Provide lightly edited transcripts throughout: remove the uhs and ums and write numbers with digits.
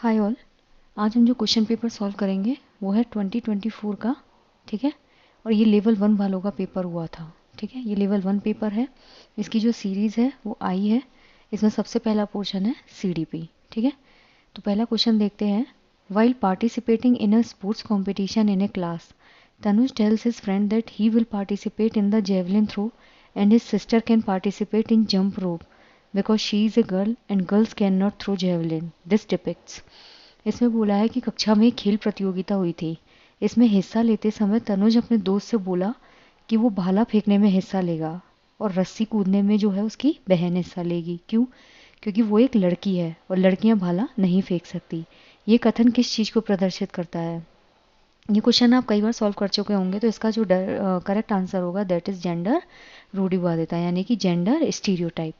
Hi all. आज हम जो क्वेश्चन पेपर सॉल्व करेंगे वो है 2024 का। ठीक है, और ये लेवल 1 वालों का पेपर हुआ था। ठीक है, ये लेवल 1 पेपर है। इसकी जो सीरीज़ है वो आई है। इसमें सबसे पहला पोर्शन है सीडीपी। ठीक है, तो पहला क्वेश्चन देखते हैं। While participating in a sports competition in a class, Tanuj tells his friend that he will participate in the javelin throw and his sister can participate in jump rope because she is a girl and girls can not throw javelin. This depicts. इसमें बोला है कि कक्षा में एक खेल प्रतियोगिता हुई थी। इसमें हिस्सा लेते समय तनुज अपने दोस्त से बोला कि वो भाला फेंकने में हिस्सा लेगा और रस्सी कूदने में जो है उसकी बहन हिस्सा लेगी। क्यों? क्योंकि वो एक लड़की है और लड़कियां भाला नहीं फेंक सकती। ये कथन किस चीज़ को प्रदर्शित करता है? ये क्वेश्चन आप कई बार सॉल्व कर चुके होंगे, तो इसका जो करेक्ट आंसर होगा दैट इज जेंडर रूढ़िवादिता, यानी कि जेंडर स्टीरियोटाइप।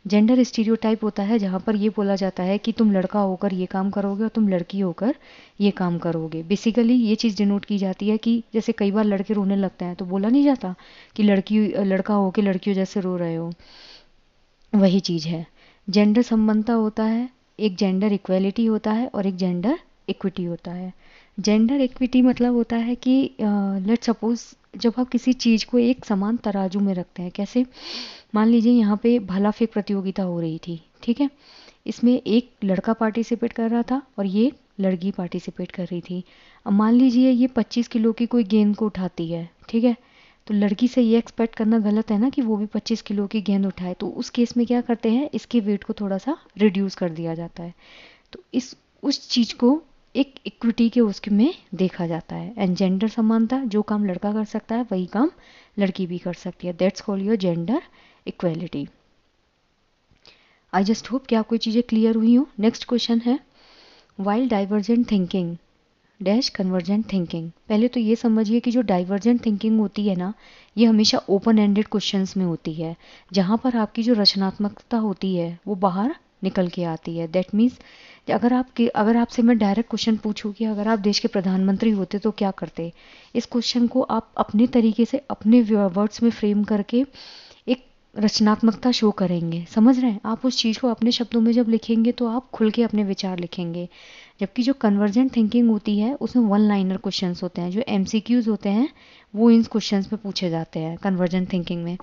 जेंडर स्टीरियोटाइप होता है जहाँ पर ये बोला जाता है कि तुम लड़का होकर ये काम करोगे और तुम लड़की होकर ये काम करोगे। बेसिकली ये चीज़ डिनोट की जाती है कि जैसे कई बार लड़के रोने लगते हैं तो बोला नहीं जाता कि लड़का हो के लड़कियों जैसे रो रहे हो, वही चीज़ है। जेंडर समानता होता है, एक जेंडर इक्वेलिटी होता है और एक जेंडर इक्विटी होता है। जेंडर इक्विटी मतलब होता है कि लेट सपोज जब आप किसी चीज़ को एक समान तराजू में रखते हैं। कैसे? मान लीजिए यहाँ पे भाला फेंक प्रतियोगिता हो रही थी। ठीक है, इसमें एक लड़का पार्टिसिपेट कर रहा था और ये लड़की पार्टिसिपेट कर रही थी। अब मान लीजिए ये 25 किलो की कोई गेंद को उठाती है। ठीक है, तो लड़की से ये एक्सपेक्ट करना गलत है ना कि वो भी 25 किलो की गेंद उठाए। तो उस केस में क्या करते हैं, इसके वेट को थोड़ा सा रिड्यूस कर दिया जाता है। तो इस उस चीज़ को एक इक्विटी के उसके में देखा जाता है। एंड जेंडर समानता, जो काम लड़का कर सकता है वही काम लड़की भी कर सकती है। That's called your gender equality. I just hope कि आपको ये चीज़ें क्लियर हुई हो। नेक्स्ट क्वेश्चन है while divergent thinking dash convergent thinking. पहले तो ये समझिए कि जो डाइवर्जेंट थिंकिंग होती है ना, ये हमेशा ओपन एंडेड क्वेश्चंस में होती है, जहाँ पर आपकी जो रचनात्मकता होती है वो बाहर निकल के आती है। दैट मीन्स अगर आपसे मैं डायरेक्ट क्वेश्चन पूछूं कि अगर आप देश के प्रधानमंत्री होते तो क्या करते, इस क्वेश्चन को आप अपने तरीके से अपने वर्ड्स में फ्रेम करके एक रचनात्मकता शो करेंगे। समझ रहे हैं? आप उस चीज़ को अपने शब्दों में जब लिखेंगे तो आप खुल के अपने विचार लिखेंगे। जबकि जो कन्वर्जेंट थिंकिंग होती है उसमें वन लाइनर क्वेश्चंस होते हैं, जो एमसीक्यूज होते हैं वो इन क्वेश्चंस में पूछे जाते हैं कन्वर्जेंट थिंकिंग में।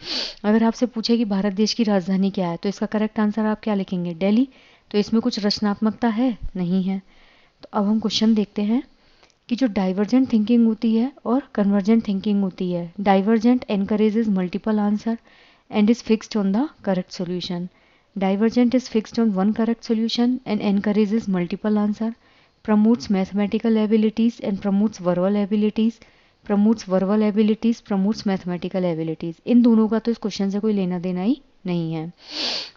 अगर आपसे पूछे कि भारत देश की राजधानी क्या है, तो इसका करेक्ट आंसर आप क्या लिखेंगे? दिल्ली। तो इसमें कुछ रचनात्मकता है नहीं है। तो अब हम क्वेश्चन देखते हैं कि जो डाइवर्जेंट थिंकिंग होती है और कन्वर्जेंट थिंकिंग होती है, divergent encourages multiple answer and is fixed on the correct solution. Divergent is fixed on one correct solution and encourages multiple answer, promotes mathematical abilities and promotes verbal abilities, promotes mathematical abilities. इन दोनों का तो इस question से कोई लेना देना ही नहीं है।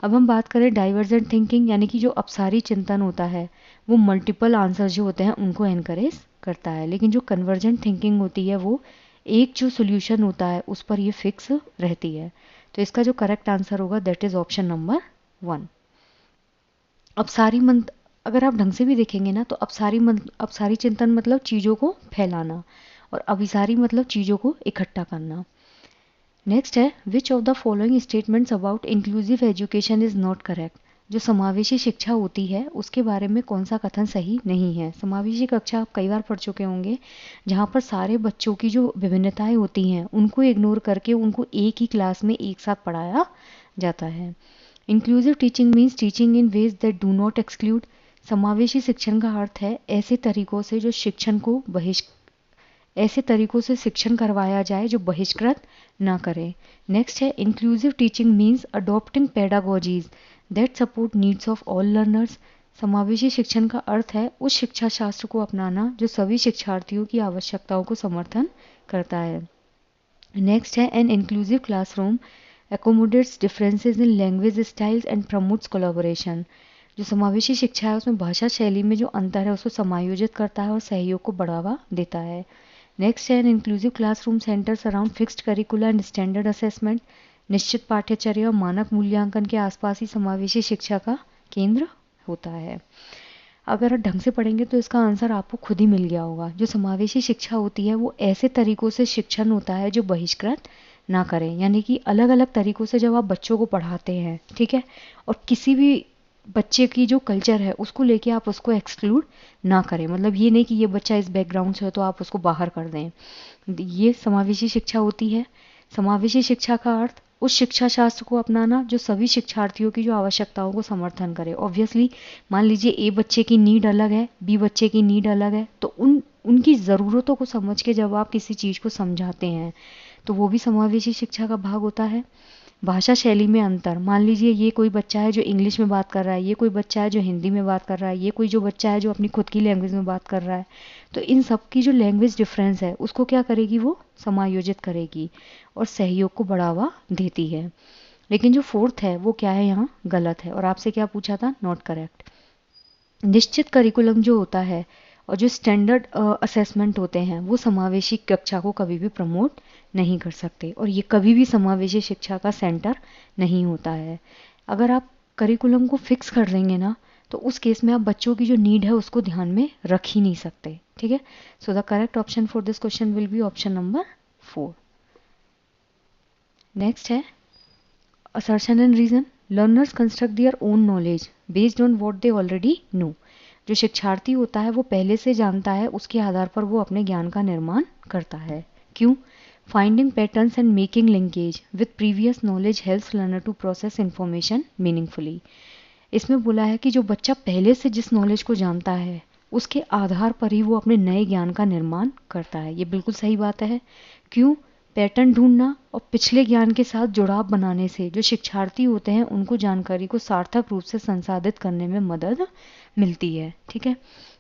अब हम बात करें डाइवर्जेंट थिंकिंग, यानी कि जो अपसारी चिंतन होता है वो मल्टीपल आंसर जो होते हैं उनको एनकरेज करता है, लेकिन जो कन्वर्जेंट थिंकिंग होती है वो एक जो सोल्यूशन होता है उस पर ये फिक्स रहती है। तो इसका जो करेक्ट आंसर होगा दैट इज ऑप्शन नंबर 1। अगर आप ढंग से भी देखेंगे ना तो अपसारी चिंतन मतलब चीज़ों को फैलाना, और अभिसारी मतलब चीज़ों को इकट्ठा करना। नेक्स्ट है which of the following statements about inclusive education is not correct. जो समावेशी शिक्षा होती है उसके बारे में कौन सा कथन सही नहीं है। समावेशी कक्षा आप कई बार पढ़ चुके होंगे, जहाँ पर सारे बच्चों की जो विभिन्नताएं होती हैं उनको इग्नोर करके उनको एक ही क्लास में एक साथ पढ़ाया जाता है। Inclusive teaching means teaching in ways that do not exclude. समावेशी शिक्षण का अर्थ है ऐसे तरीकों से शिक्षण करवाया जाए जो बहिष्कृत ना करें। नेक्स्ट है inclusive teaching means adopting pedagogies that support needs of all learners. समावेशी शिक्षण का अर्थ है उस शिक्षा शास्त्र को अपनाना जो सभी शिक्षार्थियों की आवश्यकताओं को समर्थन करता है। नेक्स्ट है an inclusive classroom accommodates differences in language styles and promotes collaboration। जो समावेशी शिक्षा है उसमें भाषा शैली में जो अंतर है उसको समायोजित करता है और सहयोग को बढ़ावा देता है। नेक्स्ट है an inclusive classroom centres around fixed curricular and standard assessment. निश्चित पाठ्यचर्या और मानक मूल्यांकन के आसपास ही समावेशी शिक्षा का केंद्र होता है। अगर आप ढंग से पढ़ेंगे तो इसका आंसर आपको खुद ही मिल गया होगा। जो समावेशी शिक्षा होती है वो ऐसे तरीकों से शिक्षण होता है जो बहिष्कृत ना करें, यानी कि अलग अलग तरीकों से जब आप बच्चों को पढ़ाते हैं, ठीक है, और किसी भी बच्चे की जो कल्चर है उसको लेके आप उसको एक्सक्लूड ना करें। मतलब ये नहीं कि ये बच्चा इस बैकग्राउंड से है तो आप उसको बाहर कर दें। ये समावेशी शिक्षा होती है। समावेशी शिक्षा का अर्थ उस शिक्षा शास्त्र को अपनाना जो सभी शिक्षार्थियों की जो आवश्यकताओं को समर्थन करे। ऑब्वियसली मान लीजिए ए बच्चे की नीड अलग है, बी बच्चे की नीड अलग है, तो उनकी ज़रूरतों को समझ के जब आप किसी चीज़ को समझाते हैं तो वो भी समावेशी शिक्षा का भाग होता है। भाषा शैली में अंतर, मान लीजिए ये कोई बच्चा है जो इंग्लिश में बात कर रहा है, ये कोई बच्चा है जो हिंदी में बात कर रहा है, ये कोई जो बच्चा है जो अपनी खुद की लैंग्वेज में बात कर रहा है, तो इन सब की जो लैंग्वेज डिफरेंस है उसको क्या करेगी, वो समायोजित करेगी और सहयोग को बढ़ावा देती है। लेकिन जो फोर्थ है वो क्या है, यहाँ गलत है। और आपसे क्या पूछा था, नॉट करेक्ट। निश्चित करिकुलम जो होता है और जो स्टैंडर्ड असेसमेंट होते हैं वो समावेशी कक्षा को कभी भी प्रमोट नहीं कर सकते और ये कभी भी समावेशी शिक्षा का सेंटर नहीं होता है। अगर आप करिकुलम को फिक्स कर देंगे ना तो उस केस में आप बच्चों की जो नीड है उसको ध्यान में रख ही नहीं सकते। ठीक है, so the correct option for this question will be option number 4। Next है assertion and reason. Learners construct their own knowledge based on what they already know. जो शिक्षार्थी होता है वो पहले से जानता है, उसके आधार पर वो अपने ज्ञान का निर्माण करता है। क्यों? Finding patterns and making linkage with previous knowledge helps learner to process information meaningfully. इसमें बोला है कि जो बच्चा पहले से जिस नॉलेज को जानता है उसके आधार पर ही वो अपने नए ज्ञान का निर्माण करता है। ये बिल्कुल सही बात है। क्यों? पैटर्न ढूंढना और पिछले ज्ञान के साथ जुड़ाव बनाने से जो शिक्षार्थी होते हैं उनको जानकारी को सार्थक रूप से संसाधित करने में मदद मिलती है। ठीक है,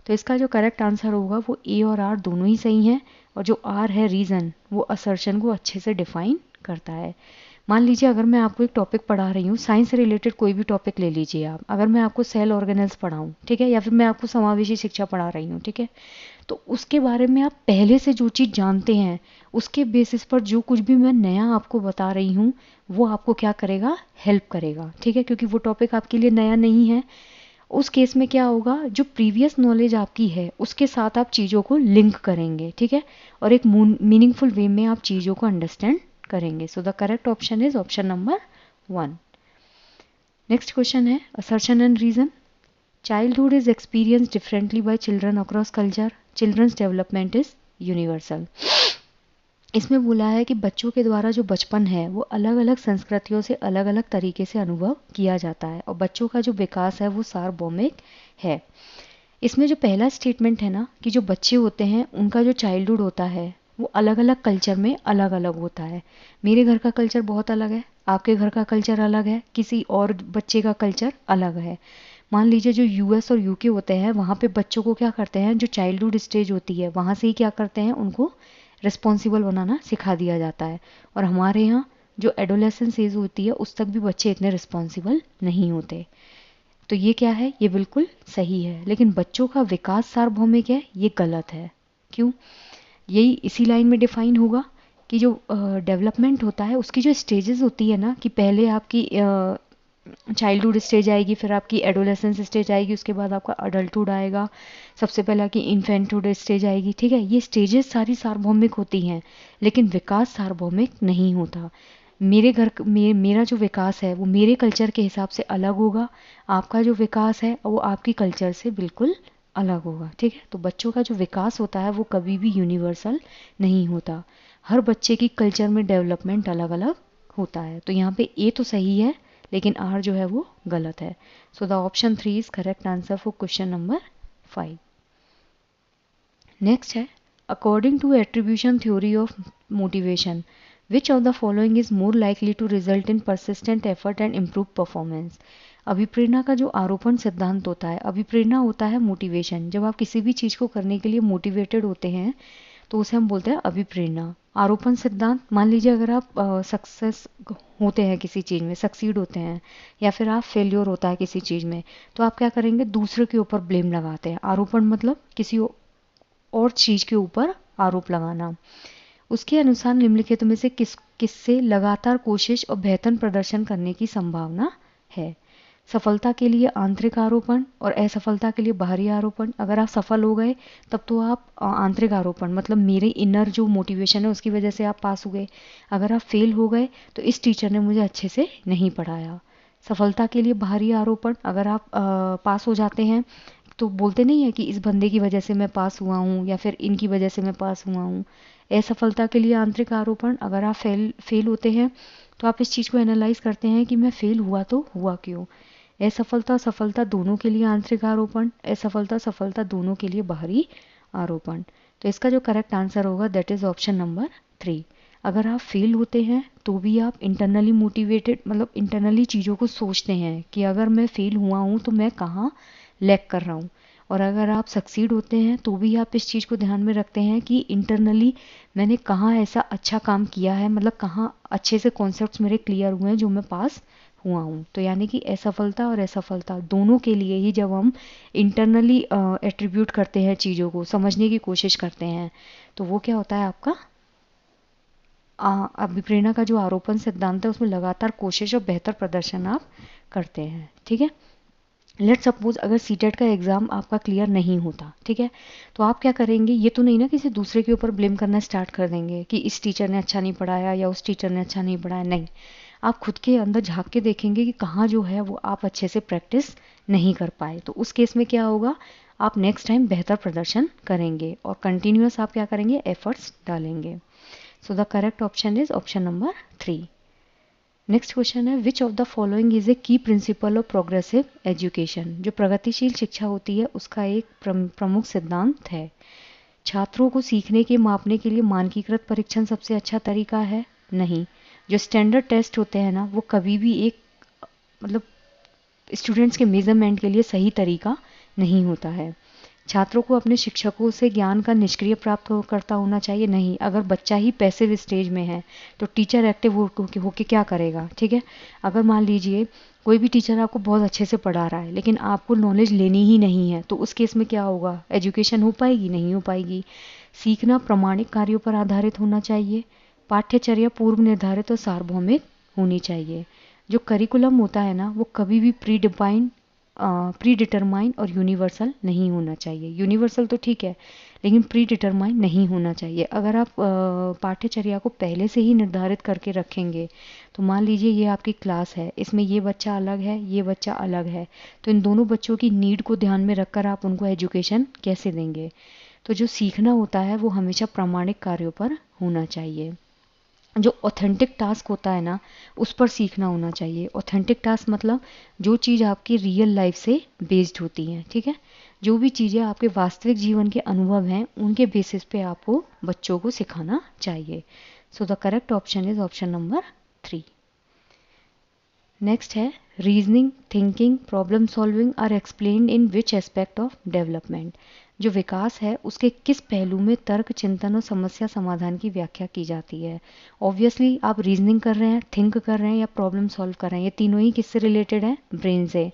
तो इसका जो करेक्ट आंसर होगा वो ए और आर दोनों ही सही हैं और जो आर है रीज़न वो असर्शन को अच्छे से डिफाइन करता है। मान लीजिए अगर मैं आपको एक टॉपिक पढ़ा रही हूँ, साइंस से रिलेटेड कोई भी टॉपिक ले लीजिए आप, अगर मैं आपको सेल ऑर्गेनेल्स पढ़ाऊँ, ठीक है, या फिर मैं आपको समावेशी शिक्षा पढ़ा रही हूँ, ठीक है, तो उसके बारे में आप पहले से जो चीज़ जानते हैं उसके बेसिस पर जो कुछ भी मैं नया आपको बता रही हूँ वो आपको क्या करेगा, हेल्प करेगा। ठीक है, क्योंकि वो टॉपिक आपके लिए नया नहीं है। उस केस में क्या होगा, जो प्रीवियस नॉलेज आपकी है उसके साथ आप चीज़ों को लिंक करेंगे। ठीक है, और एक मीनिंगफुल वे में आप चीज़ों को अंडरस्टैंड करेंगे। So the correct option is option number 1। Next question है assertion and reason. Childhood is experience differently by children across culture, childrens development is universal. इसमें बोला है कि बच्चों के द्वारा जो बचपन है वो अलग अलग संस्कृतियों से अलग अलग तरीके से अनुभव किया जाता है और बच्चों का जो विकास है वो सार्वभौमिक है। इसमें जो पहला स्टेटमेंट है ना कि जो बच्चे होते हैं उनका जो चाइल्डहुड होता है वो अलग अलग कल्चर में अलग अलग होता है। मेरे घर का कल्चर बहुत अलग है, आपके घर का कल्चर अलग है, किसी और बच्चे का कल्चर अलग है। मान लीजिए जो यूएस और यूके होते हैं वहाँ पे बच्चों को क्या करते हैं, जो चाइल्डहुड स्टेज होती है वहाँ से ही क्या करते हैं, उनको रिस्पॉन्सिबल बनाना सिखा दिया जाता है। और हमारे यहाँ जो एडोलेसेंस एज होती है उस तक भी बच्चे इतने रिस्पॉन्सिबल नहीं होते। तो ये क्या है, ये बिल्कुल सही है। लेकिन बच्चों का विकास सार्वभौमिक है, ये गलत है। क्यों? यही इसी लाइन में डिफाइन होगा कि जो डेवलपमेंट होता है उसकी जो स्टेजेस होती है ना, कि पहले आपकी चाइल्डहुड स्टेज आएगी, फिर आपकी एडोलेसेंस स्टेज आएगी, उसके बाद आपका अडल्टहुड आएगा, सबसे पहले आपकी इन्फेंटहुड स्टेज आएगी। ठीक है, ये स्टेजेस सारी सार्वभौमिक होती हैं लेकिन विकास सार्वभौमिक नहीं होता। मेरे घर मेरा जो विकास है वो मेरे कल्चर के हिसाब से अलग होगा, आपका जो विकास है वो आपकी कल्चर से बिल्कुल अलग होगा। ठीक है, तो बच्चों का जो विकास होता है वो कभी भी यूनिवर्सल नहीं होता। हर बच्चे की कल्चर में डेवलपमेंट अलग अलग होता है। तो यहाँ पे ए तो सही है लेकिन आर जो है वो गलत है। So the option 3 is correct answer for question number 5। Next है according to attribution theory of motivation which of the following is more likely to result in persistent effort and improve performance. अभिप्रेरणा का जो आरोपण सिद्धांत होता है, अभिप्रेरणा होता है मोटिवेशन। जब आप किसी भी चीज़ को करने के लिए मोटिवेटेड होते हैं तो उसे हम बोलते हैं अभिप्रेरणा। आरोपण सिद्धांत, मान लीजिए अगर आप सक्सेस होते हैं किसी चीज़ में, सक्सीड होते हैं, या फिर आप फेल्योर होता है किसी चीज़ में, तो आप क्या करेंगे, दूसरे के ऊपर ब्लेम लगाते हैं। आरोपण मतलब किसी और चीज़ के ऊपर आरोप लगाना। उसके अनुसार निम्नलिखित में से किससे लगातार कोशिश और बेहतर प्रदर्शन करने की संभावना है। सफलता के लिए आंतरिक आरोपण और असफलता के लिए बाहरी आरोपण। अगर आप सफल हो गए तब तो आप आंतरिक आरोपण मतलब मेरे इनर जो मोटिवेशन है उसकी वजह से आप पास हो गए। अगर आप फेल हो गए तो इस टीचर ने मुझे अच्छे से नहीं पढ़ाया। सफलता के लिए बाहरी आरोपण, अगर आप पास हो जाते हैं तो बोलते नहीं है कि इस बंदे की वजह से मैं पास हुआ हूँ या फिर इनकी वजह से मैं पास हुआ हूँ। असफलता के लिए आंतरिक आरोपण, अगर आप फेल होते हैं तो आप इस चीज़ को एनालाइज करते हैं कि मैं फेल हुआ तो हुआ क्यों। असफलता सफलता दोनों के लिए आंतरिक आरोपण, असफलता सफलता दोनों के लिए बाहरी आरोपण। तो इसका जो करेक्ट आंसर होगा दैट इज ऑप्शन नंबर 3। अगर आप फेल होते हैं तो भी आप इंटरनली मोटिवेटेड, मतलब इंटरनली चीज़ों को सोचते हैं कि अगर मैं फेल हुआ हूँ तो मैं कहाँ लैक कर रहा हूँ। और अगर आप सक्सीड होते हैं तो भी आप इस चीज़ को ध्यान में रखते हैं कि इंटरनली मैंने कहाँ ऐसा अच्छा काम किया है, मतलब कहाँ अच्छे से कॉन्सेप्ट्स मेरे क्लियर हुए हैं जो मैं पास हुआ हूँ। तो यानी कि असफलता और असफलता दोनों के लिए ही जब हम इंटरनली एट्रीब्यूट करते हैं, चीज़ों को समझने की कोशिश करते हैं, तो वो क्या होता है आपका अभिप्रेरणा का जो आरोपण सिद्धांत है उसमें लगातार कोशिश और बेहतर प्रदर्शन आप करते हैं। ठीक है, लेट सपोज अगर सीटेट का एग्ज़ाम आपका क्लियर नहीं होता, ठीक है, तो आप क्या करेंगे, ये तो नहीं ना किसी दूसरे के ऊपर ब्लेम करना स्टार्ट कर देंगे कि इस टीचर ने अच्छा नहीं पढ़ाया या उस टीचर ने अच्छा नहीं पढ़ाया, नहीं। आप खुद के अंदर झांक के देखेंगे कि कहाँ जो है वो आप अच्छे से प्रैक्टिस नहीं कर पाए, तो उस केस में क्या होगा, आप नेक्स्ट टाइम बेहतर प्रदर्शन करेंगे और कंटिन्यूअस आप क्या करेंगे, एफर्ट्स डालेंगे। So the correct option is option number 3। Next question है, which of the following is a key principle of progressive education. जो प्रगतिशील शिक्षा होती है उसका एक प्रमुख सिद्धांत है। छात्रों को सीखने के मापने के लिए मानकीकृत परीक्षण सबसे अच्छा तरीका है, नहीं। जो स्टैंडर्ड टेस्ट होते हैं ना वो कभी भी एक मतलब स्टूडेंट्स के मेजरमेंट के लिए सही तरीका नहीं होता है। छात्रों को अपने शिक्षकों से ज्ञान का निष्क्रिय प्राप्त करता होना चाहिए, नहीं। अगर बच्चा ही पैसिव स्टेज में है तो टीचर एक्टिव होके क्या करेगा, ठीक है। अगर मान लीजिए कोई भी टीचर आपको बहुत अच्छे से पढ़ा रहा है लेकिन आपको नॉलेज लेनी ही नहीं है, तो उस केस में क्या होगा, एजुकेशन हो पाएगी, नहीं हो पाएगी। सीखना प्रामाणिक कार्यों पर आधारित होना चाहिए। पाठ्यचर्या पूर्व निर्धारित और सार्वभौमिक होनी चाहिए। जो करिकुलम होता है ना वो कभी भी प्री डिटरमाइन और यूनिवर्सल नहीं होना चाहिए। यूनिवर्सल तो ठीक है लेकिन प्री डिटरमाइन नहीं होना चाहिए। अगर आप पाठ्यचर्या को पहले से ही निर्धारित करके रखेंगे, तो मान लीजिए ये आपकी क्लास है, इसमें ये बच्चा अलग है, ये बच्चा अलग है, तो इन दोनों बच्चों की नीड को ध्यान में रखकर आप उनको एजुकेशन कैसे देंगे। तो जो सीखना होता है वो हमेशा प्रामाणिक कार्यों पर होना चाहिए। जो ऑथेंटिक टास्क होता है ना उस पर सीखना होना चाहिए। ऑथेंटिक टास्क मतलब जो चीज़ आपकी रियल लाइफ से बेस्ड होती है, ठीक है। जो भी चीज़ें आपके वास्तविक जीवन के अनुभव हैं उनके बेसिस पे आपको बच्चों को सिखाना चाहिए। So the correct option is option number 3। Next है, reasoning, thinking, problem solving are explained in which aspect of development. जो विकास है उसके किस पहलू में तर्क, चिंतन और समस्या समाधान की व्याख्या की जाती है। ऑब्वियसली आप रीजनिंग कर रहे हैं, थिंक कर रहे हैं या प्रॉब्लम सॉल्व कर रहे हैं, ये तीनों ही किससे रिलेटेड है, ब्रेन से,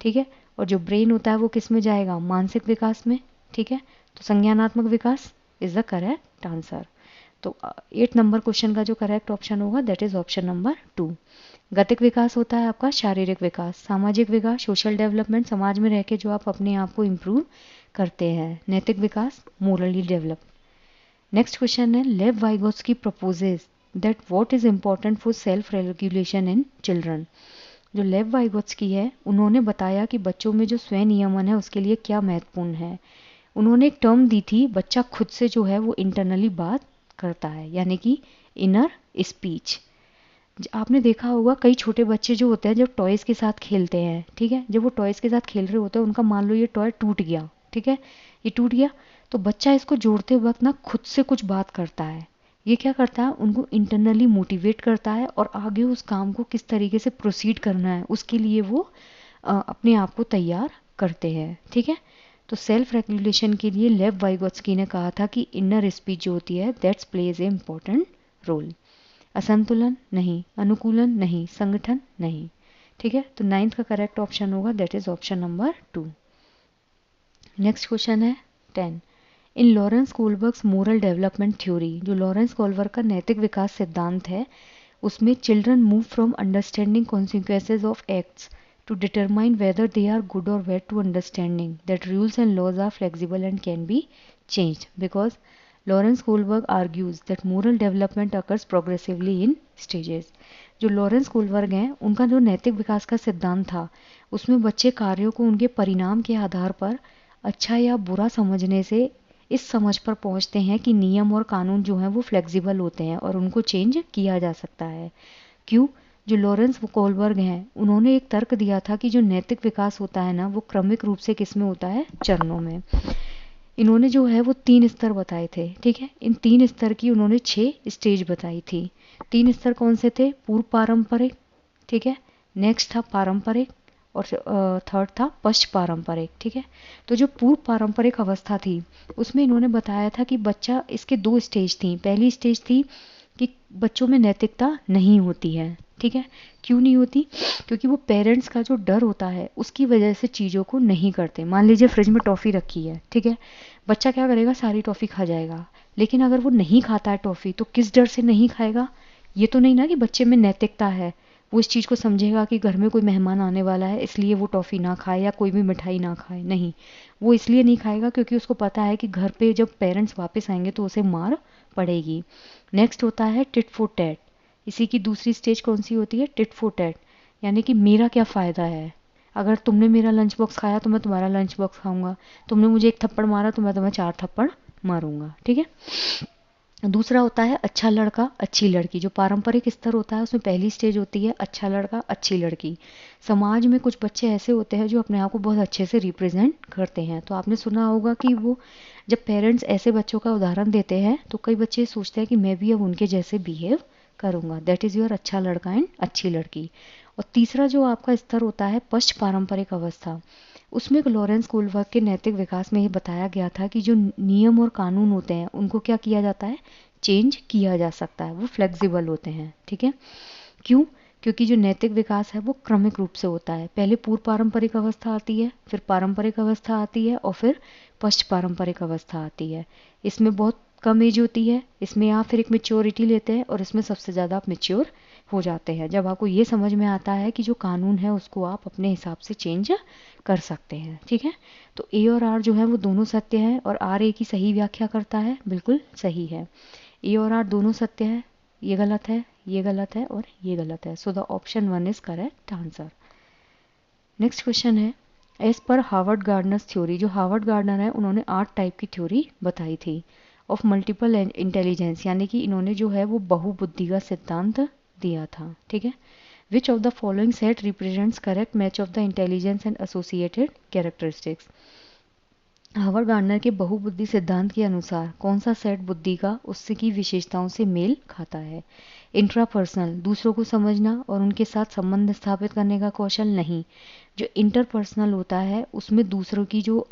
ठीक है। और जो ब्रेन होता है वो किस में जाएगा, मानसिक विकास में, ठीक है। तो संज्ञानात्मक विकास इज द करेक्ट आंसर। तो 8 नंबर क्वेश्चन का जो करेक्ट ऑप्शन होगा दैट इज ऑप्शन नंबर 2। गतिक विकास होता है आपका शारीरिक विकास। सामाजिक विकास, सोशल डेवलपमेंट, समाज में रह के जो आप अपने आप को इम्प्रूव करते हैं। नैतिक विकास, मोरली डेवलप। नेक्स्ट क्वेश्चन है, लेव Vygotsky proposes that what is important for self regulation in children. जो लेव वाइगोत्स्की है उन्होंने बताया कि बच्चों में जो स्वयं नियमन है उसके लिए क्या महत्वपूर्ण है। उन्होंने एक टर्म दी थी, बच्चा खुद से जो है वो इंटरनली बात करता है, यानी कि इनर स्पीच। आपने देखा होगा कई छोटे बच्चे जो होते हैं जब टॉयज़ के साथ खेलते हैं, ठीक है, जब वो टॉयज़ के साथ खेल रहे होते हैं, उनका मान लो ये टॉय टूट गया, ठीक है, ये टूट गया, तो बच्चा इसको जोड़ते वक्त ना खुद से कुछ बात करता है। ये क्या करता है, उनको इंटरनली मोटिवेट करता है और आगे उस काम को किस तरीके से प्रोसीड करना है उसके लिए वो अपने आप को तैयार करते हैं, ठीक है। तो सेल्फ रेगुलेशन के लिए लेव वाइगोत्स्की ने कहा था कि इनर स्पीच जो होती है that's plays a important role. असंतुलन नहीं, अनुकूलन नहीं, संगठन नहीं, ठीक है। तो 9th का करेक्ट ऑप्शन होगा that is option number 2। Next question है 10। In Lawrence Kohlberg's moral development theory, जो लॉरेंस कोलबर्ग का नैतिक विकास सिद्धांत है, उसमें children move from understanding consequences of acts to determine whether they are good और bad to understanding that rules and laws are flexible and can be changed because Lawrence Kohlberg argues that moral development occurs progressively in stages. जो Lawrence Kohlberg हैं उनका जो नैतिक विकास का सिद्धांत था उसमें बच्चे कार्यों को उनके परिणाम के आधार पर अच्छा या बुरा समझने से इस समझ पर पहुंचते हैं कि नियम और कानून जो हैं वो फ्लेक्सिबल होते हैं और उनको चेंज किया जा सकता है। क्यों? जो लॉरेंस कोलबर्ग हैं उन्होंने एक तर्क दिया था कि जो नैतिक विकास होता है ना वो क्रमिक रूप से किस में होता है? चरणों में। इन्होंने जो है वो 3 स्तर बताए थे, ठीक है। इन 3 स्तर की उन्होंने 6 स्टेज बताई थी। 3 स्तर कौन से थे? पूर्व पारंपरिक, ठीक है, नेक्स्ट था पारंपरिक और थर्ड था पश्च पारंपरिक, ठीक है। तो जो पूर्व पारंपरिक अवस्था थी उसमें इन्होंने बताया था कि बच्चा, इसके 2 स्टेज थी। पहली स्टेज थी कि बच्चों में नैतिकता नहीं होती है, ठीक है। क्यों नहीं होती? क्योंकि वो पेरेंट्स का जो डर होता है उसकी वजह से चीज़ों को नहीं करते। मान लीजिए फ्रिज में टॉफ़ी रखी है, ठीक है, बच्चा क्या करेगा? सारी टॉफ़ी खा जाएगा। लेकिन अगर वो नहीं खाता है टॉफ़ी तो किस डर से नहीं खाएगा? ये तो नहीं ना कि बच्चे में नैतिकता है, वो इस चीज़ को समझेगा कि घर में कोई मेहमान आने वाला है इसलिए वो टॉफ़ी ना खाए या कोई भी मिठाई ना खाए। नहीं, वो इसलिए नहीं खाएगा क्योंकि उसको पता है कि घर पे जब पेरेंट्स वापस आएंगे तो उसे मार पड़ेगी। नेक्स्ट होता है टिट फॉर टैट। इसी की दूसरी स्टेज कौन सी होती है? टिट फॉर टैट, यानी कि मेरा क्या फ़ायदा है? अगर तुमने मेरा लंच बॉक्स खाया तो मैं तुम्हारा लंच बॉक्स खाऊंगा, तुमने मुझे एक थप्पड़ मारा तो मैं तुम्हें 4 थप्पड़ मारूंगा, ठीक है। दूसरा होता है अच्छा लड़का अच्छी लड़की। जो पारंपरिक स्तर होता है उसमें पहली स्टेज होती है अच्छा लड़का अच्छी लड़की। समाज में कुछ बच्चे ऐसे होते हैं जो अपने आप को बहुत अच्छे से रिप्रेजेंट करते हैं। तो आपने सुना होगा कि वो जब पेरेंट्स ऐसे बच्चों का उदाहरण देते हैं तो कई बच्चे सोचते हैं कि मैं भी अब उनके जैसे बिहेव करूँगा। दैट इज़ योर अच्छा लड़का एंड अच्छी लड़की। और तीसरा जो आपका स्तर होता है पश्च पारंपरिक अवस्था, उसमें लॉरेंस कोलबर्ग के नैतिक विकास में ये बताया गया था कि जो नियम और कानून होते हैं उनको क्या किया जाता है? चेंज किया जा सकता है, वो फ्लेक्सिबल होते हैं, ठीक है। क्यों? क्योंकि जो नैतिक विकास है वो क्रमिक रूप से होता है। पहले पूर्व पारंपरिक अवस्था आती है, फिर पारंपरिक अवस्था आती है और फिर पश्च पारंपरिक अवस्था आती है। इसमें बहुत कम एज होती है, इसमें आप फिर एक मेच्योरिटी लेते हैं और इसमें सबसे ज़्यादा आप मेच्योर हो जाते हैं जब आपको ये समझ में आता है कि जो कानून है उसको आप अपने हिसाब से चेंज कर सकते हैं, ठीक है। तो ए और आर जो है वो दोनों सत्य है और आर ए की सही व्याख्या करता है, बिल्कुल सही है। ए और आर दोनों सत्य है, ये गलत है, ये गलत है और ये गलत है। So the option 1 is correct answer. Next question है, as per Howard Gardner's theory. जो हार्वर्ड गार्डनर है उन्होंने 8 टाइप की थ्योरी बताई थी ऑफ मल्टीपल इंटेलिजेंस, यानी कि इन्होंने जो है वो बहुबुद्धि का सिद्धांत दिया था, ठीक है। Which of the following set represents correct match of the intelligence and associated characteristics. Harvard gardener के बहुबुद्धि सिद्धांत के अनुसार कौन सा सेट बुद्धि का उसकी विशेषताओं से मेल खाता है? इंट्रापर्सनल, दूसरों को समझना और उनके साथ संबंध स्थापित करने का कौशल नहीं। जो इंटरपर्सनल होता है उसमें दूसरों की जो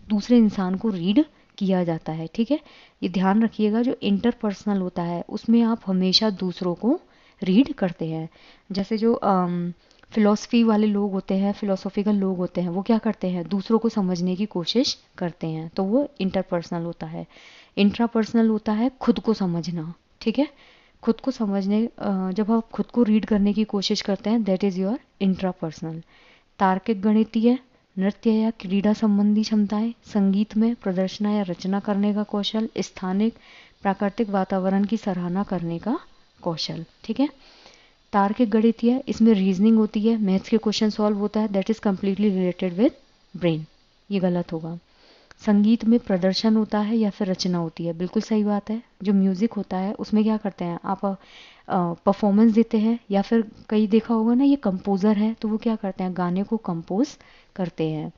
दूसरे इंसान को रीड किया जाता है, ठीक है। ये ध्यान रखिएगा, जो इंटरपर्सनल होता है उसमें आप हमेशा दूसरों को रीड करते हैं। जैसे जो फिलॉसफी वाले लोग होते हैं, फिलोसॉफिकल लोग होते हैं, वो क्या करते हैं? दूसरों को समझने की कोशिश करते हैं, तो वो इंटरपर्सनल होता है। इंट्रापर्सनल होता है खुद को समझना, ठीक है। खुद को समझने जब आप खुद को रीड करने की कोशिश करते हैं दैट इज़ योर इंट्रापर्सनल। तार्किक गणितीय, नृत्य या क्रीड़ा संबंधी क्षमताएं, संगीत में प्रदर्शन या रचना करने का कौशल, स्थानिक प्राकृतिक वातावरण की सराहना करने का कौशल, ठीक है। तार्किक गणितीय, इसमें रीजनिंग होती है, मैथ्स के क्वेश्चन सॉल्व होता है, that is completely related with brain, ये गलत होगा। संगीत में प्रदर्शन होता है या फिर रचना होती है, बिल्कुल सही बात है। जो म्यूजिक होता है उसमें क्या करते हैं आप? परफॉर्मेंस देते हैं, या फिर कई देखा होगा ना ये कंपोजर है तो वो क्या करते हैं? गाने को कंपोज करते हैं।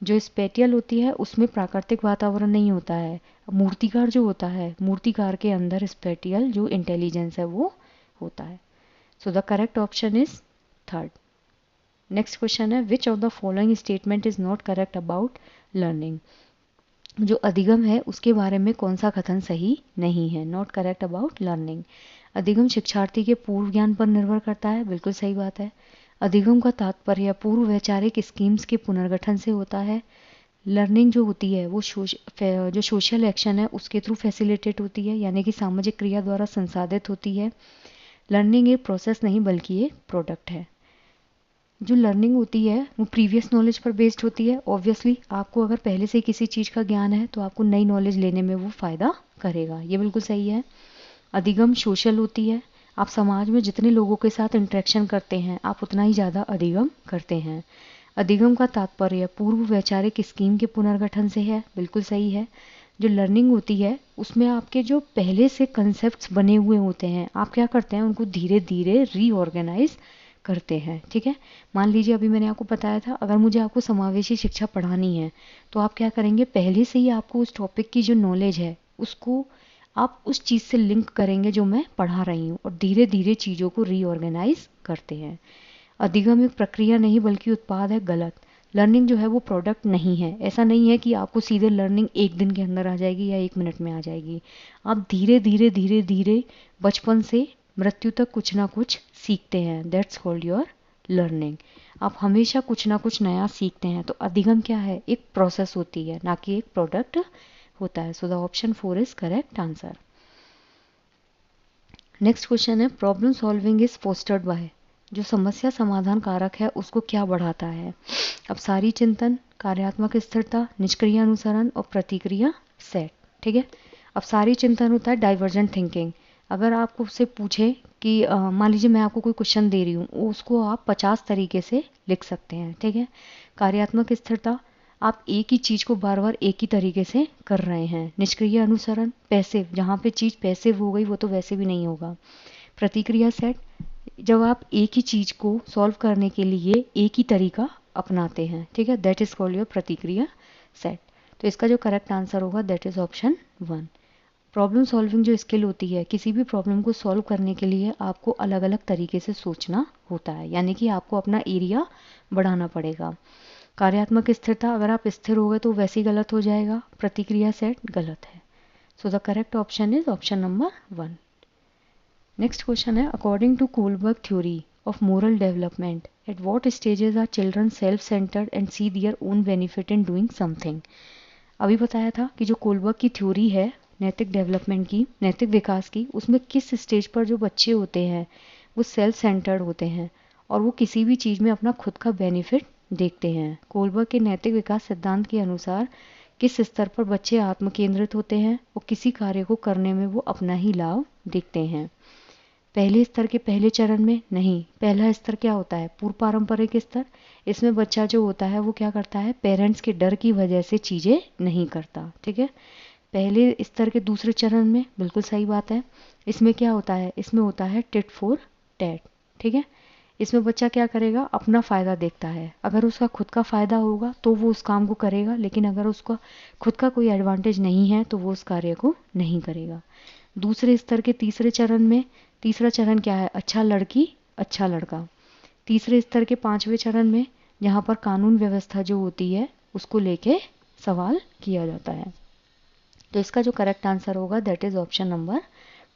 जो स्पेटियल होती है उसमें प्राकृतिक वातावरण नहीं होता है। मूर्तिकार जो होता है, मूर्तिकार के अंदर स्पेटियल जो इंटेलिजेंस है वो होता है। So the correct option is third. Next question है, which of the following statement is not correct about learning. जो अधिगम है उसके बारे में कौन सा कथन सही नहीं है? Not correct about learning. अधिगम शिक्षार्थी के पूर्व ज्ञान पर निर्भर करता है, बिल्कुल सही बात है। अधिगम का तात्पर्य पूर्व वैचारिक स्कीम्स के पुनर्गठन से होता है। लर्निंग जो होती है वो जो सोशल एक्शन है उसके थ्रू फैसिलिटेट होती है, यानी कि सामाजिक क्रिया द्वारा संसाधित होती है। लर्निंग एक प्रोसेस नहीं बल्कि एक प्रोडक्ट है। जो लर्निंग होती है वो प्रीवियस नॉलेज पर बेस्ड होती है। ऑब्वियसली आपको अगर पहले से किसी चीज़ का ज्ञान है तो आपको नई नॉलेज लेने में वो फ़ायदा करेगा, ये बिल्कुल सही है। अधिगम सोशल होती है, आप समाज में जितने लोगों के साथ इंटरेक्शन करते हैं आप उतना ही ज़्यादा अधिगम करते हैं। अधिगम का तात्पर्य पूर्व वैचारिक स्कीम के पुनर्गठन से है, बिल्कुल सही है। जो लर्निंग होती है उसमें आपके जो पहले से कंसेप्ट्स बने हुए होते हैं आप क्या करते हैं उनको धीरे धीरे रीऑर्गेनाइज करते हैं, ठीक है। मान लीजिए अभी मैंने आपको बताया था अगर मुझे आपको समावेशी शिक्षा पढ़ानी है तो आप क्या करेंगे, पहले से ही आपको उस टॉपिक की जो नॉलेज है उसको आप उस चीज़ से लिंक करेंगे जो मैं पढ़ा रही हूँ और धीरे धीरे चीज़ों को रीऑर्गेनाइज करते हैं। अधिगम एक प्रक्रिया नहीं बल्कि उत्पाद है, गलत। लर्निंग जो है वो प्रोडक्ट नहीं है, ऐसा नहीं है कि आपको सीधे लर्निंग एक दिन के अंदर आ जाएगी या एक मिनट में आ जाएगी। आप धीरे धीरे धीरे धीरे बचपन से मृत्यु तक कुछ ना कुछ सीखते हैं, दैट्स कॉल्ड योर लर्निंग। आप हमेशा कुछ ना कुछ नया सीखते हैं, तो अधिगम क्या है, एक प्रोसेस होती है ना कि एक प्रोडक्ट होता है। So the option 4 is correct answer. Next question है problem solving is fostered by, जो समस्या समाधान कारक है उसको क्या बढ़ाता है। अब सारी चिंतन, कार्यात्मक स्थिरता, निष्क्रिय अनुसरण और प्रतिक्रिया सेट, ठीक है। अब सारी चिंतन होता है डाइवर्जेंट थिंकिंग। अगर आपको उससे पूछे कि मान लीजिए मैं आपको कोई क्वेश्चन दे रही हूँ उसको आप 50 तरीके से लिख सकते हैं, ठीक है। कार्यात्मक स्थिरता, आप एक ही चीज़ को बार बार एक ही तरीके से कर रहे हैं। निष्क्रिय अनुसरण, पैसिव, जहाँ पे चीज़ पैसिव हो गई वो तो वैसे भी नहीं होगा। प्रतिक्रिया सेट, जब आप एक ही चीज़ को सॉल्व करने के लिए एक ही तरीका अपनाते हैं, ठीक है, दैट इज कॉल्ड योर प्रतिक्रिया सेट। तो इसका जो करेक्ट आंसर होगा that is option 1। Problem solving जो स्किल होती है, किसी भी प्रॉब्लम को सॉल्व करने के लिए आपको अलग अलग तरीके से सोचना होता है, यानी कि आपको अपना एरिया बढ़ाना पड़ेगा। कार्यात्मक स्थिरता, अगर आप स्थिर हो गए तो वैसे ही गलत हो जाएगा। प्रतिक्रिया सेट गलत है। So the correct option is option number 1। Next question है according to Kohlberg theory of moral development at what stages are children self centred and see their own benefit in doing something. अभी बताया था कि जो Kohlberg की theory है नैतिक development की, नैतिक विकास की, उसमें किस स्टेज पर जो बच्चे होते हैं वो सेल्फ सेंटर्ड होते हैं और वो किसी भी चीज़ में अपना खुद का बेनिफिट देखते हैं। कोलबर्ग के नैतिक विकास सिद्धांत के अनुसार किस स्तर पर बच्चे आत्मकेंद्रित होते हैं और किसी कार्य को करने में वो अपना ही लाभ देखते हैं। पहले स्तर के पहले चरण में नहीं, पहला स्तर क्या होता है, पूर्व पारंपरिक स्तर। इसमें बच्चा जो होता है वो क्या करता है, पेरेंट्स के डर की वजह से चीज़ें नहीं करता, ठीक है। पहले स्तर के दूसरे चरण में, बिल्कुल सही बात है, इसमें क्या होता है, इसमें होता है टिट फॉर टैट, ठीक है। इसमें बच्चा क्या करेगा, अपना फ़ायदा देखता है। अगर उसका खुद का फ़ायदा होगा तो वो उस काम को करेगा, लेकिन अगर उसका खुद का कोई एडवांटेज नहीं है तो वो उस कार्य को नहीं करेगा। दूसरे स्तर के तीसरे चरण में, तीसरा चरण क्या है, अच्छा लड़की अच्छा लड़का। तीसरे स्तर के पांचवें चरण में जहाँ पर कानून व्यवस्था जो होती है उसको लेके सवाल किया जाता है। तो इसका जो करेक्ट आंसर होगा दैट इज ऑप्शन नंबर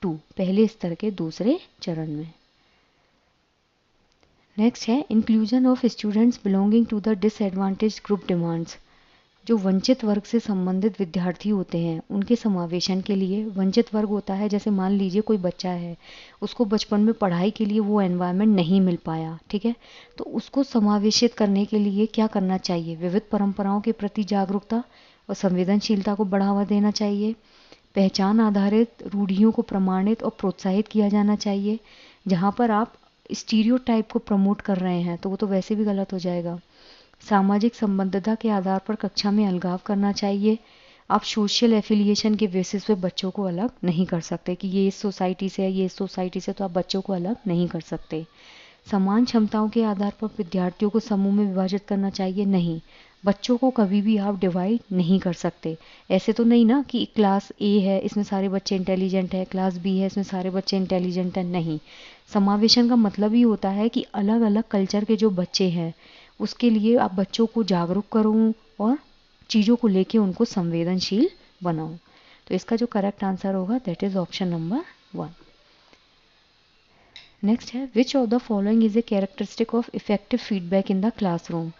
2, पहले स्तर के दूसरे चरण में। नेक्स्ट है inclusion of students belonging to the disadvantage group demands, जो वंचित वर्ग से संबंधित विद्यार्थी होते हैं उनके समावेशन के लिए। वंचित वर्ग होता है, जैसे मान लीजिए कोई बच्चा है उसको बचपन में पढ़ाई के लिए वो एनवायरनमेंट नहीं मिल पाया, ठीक है, तो उसको समावेशित करने के लिए क्या करना चाहिए, विविध परंपराओं के प्रति जागरूकता और संवेदनशीलता को बढ़ावा देना चाहिए। पहचान आधारित रूढ़ियों को प्रमाणित और प्रोत्साहित किया जाना चाहिए। जहाँ पर आप स्टीरियोटाइप को प्रमोट कर रहे हैं तो वो तो वैसे भी गलत हो जाएगा। सामाजिक संबद्धता के आधार पर कक्षा में अलगाव करना चाहिए। आप सोशल एफिलिएशन के बेसिस पे बच्चों को अलग नहीं कर सकते कि ये इस सोसाइटी से है ये इस सोसाइटी से, तो आप बच्चों को अलग नहीं कर सकते। समान क्षमताओं के आधार पर विद्यार्थियों को समूह में विभाजित करना चाहिए, नहीं, बच्चों को कभी भी आप डिवाइड नहीं कर सकते। ऐसे तो नहीं ना कि क्लास ए है इसमें सारे बच्चे इंटेलिजेंट है, क्लास बी है इसमें सारे बच्चे इंटेलिजेंट है, नहीं। समावेशन का मतलब ही होता है कि अलग अलग कल्चर के जो बच्चे हैं उसके लिए आप बच्चों को जागरूक करो और चीज़ों को लेके उनको संवेदनशील बनाओ। तो इसका जो करेक्ट आंसर होगा that is option number 1। Next है which of the following is a characteristic of effective feedback in the classroom,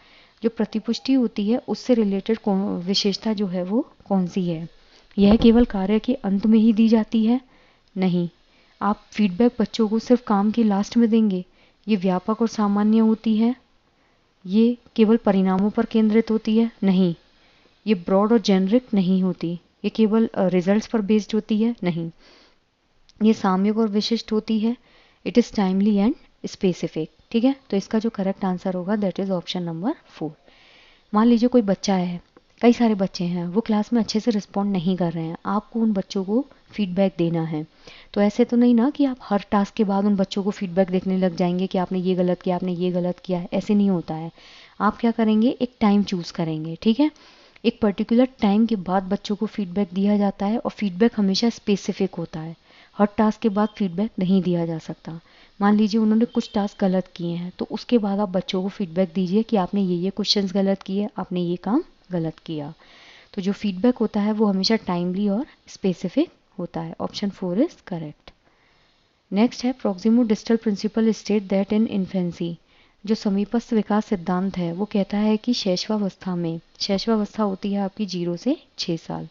जो प्रतिपुष्टि होती है उससे रिलेटेड विशेषता जो है वो कौन सी है। यह केवल कार्य के अंत में ही दी जाती है, नहीं, आप फीडबैक बच्चों को सिर्फ काम के लास्ट में देंगे, ये व्यापक और सामान्य होती है। ये केवल परिणामों पर केंद्रित होती है? नहीं। ये ब्रॉड और जेनरिक नहीं होती। ये केवल रिजल्ट्स पर बेस्ड होती है? नहीं। ये सामयिक और विशिष्ट होती है? It is timely and specific. ठीक है, तो इसका जो करेक्ट आंसर होगा दैट इज़ ऑप्शन नंबर 4। मान लीजिए कोई बच्चा है, कई सारे बच्चे हैं, वो क्लास में अच्छे से रिस्पॉन्ड नहीं कर रहे हैं, आपको उन बच्चों को फीडबैक देना है। तो ऐसे तो नहीं ना कि आप हर टास्क के बाद उन बच्चों को फीडबैक देखने लग जाएंगे कि आपने ये गलत किया, आपने ये गलत किया है, ऐसे नहीं होता है। आप क्या करेंगे, एक टाइम चूज़ करेंगे। ठीक है, एक पर्टिकुलर टाइम के बाद बच्चों को फीडबैक दिया जाता है और फीडबैक हमेशा स्पेसिफिक होता है। हर टास्क के बाद फीडबैक नहीं दिया जा सकता। मान लीजिए उन्होंने कुछ टास्क गलत किए हैं, तो उसके बाद आप बच्चों को फीडबैक दीजिए कि आपने ये क्वेश्चंस गलत किए, आपने ये काम गलत किया। तो जो फीडबैक होता है वो हमेशा टाइमली और स्पेसिफिक होता है। Option 4 is correct. नेक्स्ट है proximodistal principle state that in infancy. जो समीपस्थ विकास सिद्धांत है वो कहता है कि शैशवावस्था में, शैशवावस्था होती है आपकी 0 से 6 साल,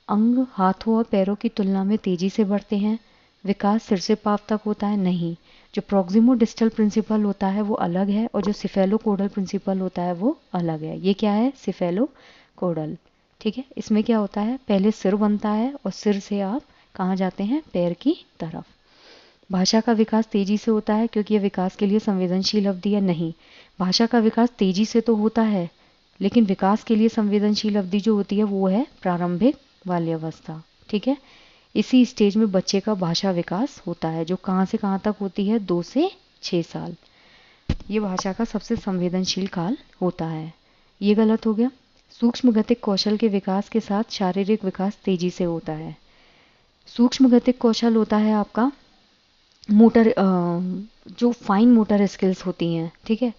अंग हाथों और पैरों की तुलना में तेजी से बढ़ते हैं। विकास सिर से पांव तक होता है? नहीं। जो प्रोक्सिमो डिस्टल प्रिंसिपल होता है वो अलग है और जो सिफेलोकोडल प्रिंसिपल होता है वो अलग है। ये क्या है? सिफेलोकोडल। ठीक है, इसमें क्या होता है, पहले सिर बनता है और सिर से आप कहाँ जाते हैं, पैर की तरफ। भाषा का विकास तेजी से होता है क्योंकि यह विकास के लिए संवेदनशील अवधि है? नहीं। भाषा का विकास तेजी से तो होता है, लेकिन विकास के लिए संवेदनशील अवधि जो होती है वो है प्रारंभिक बाल्यावस्था। ठीक है, इसी स्टेज में बच्चे का भाषा विकास होता है, जो कहाँ से कहाँ तक होती है, 2 से 6 साल। ये भाषा का सबसे संवेदनशील काल होता है। ये गलत हो गया। सूक्ष्म गतिक कौशल के विकास के साथ शारीरिक विकास तेजी से होता है। सूक्ष्म गतिक कौशल होता है आपका मोटर, जो फाइन मोटर स्किल्स होती हैं। ठीक है,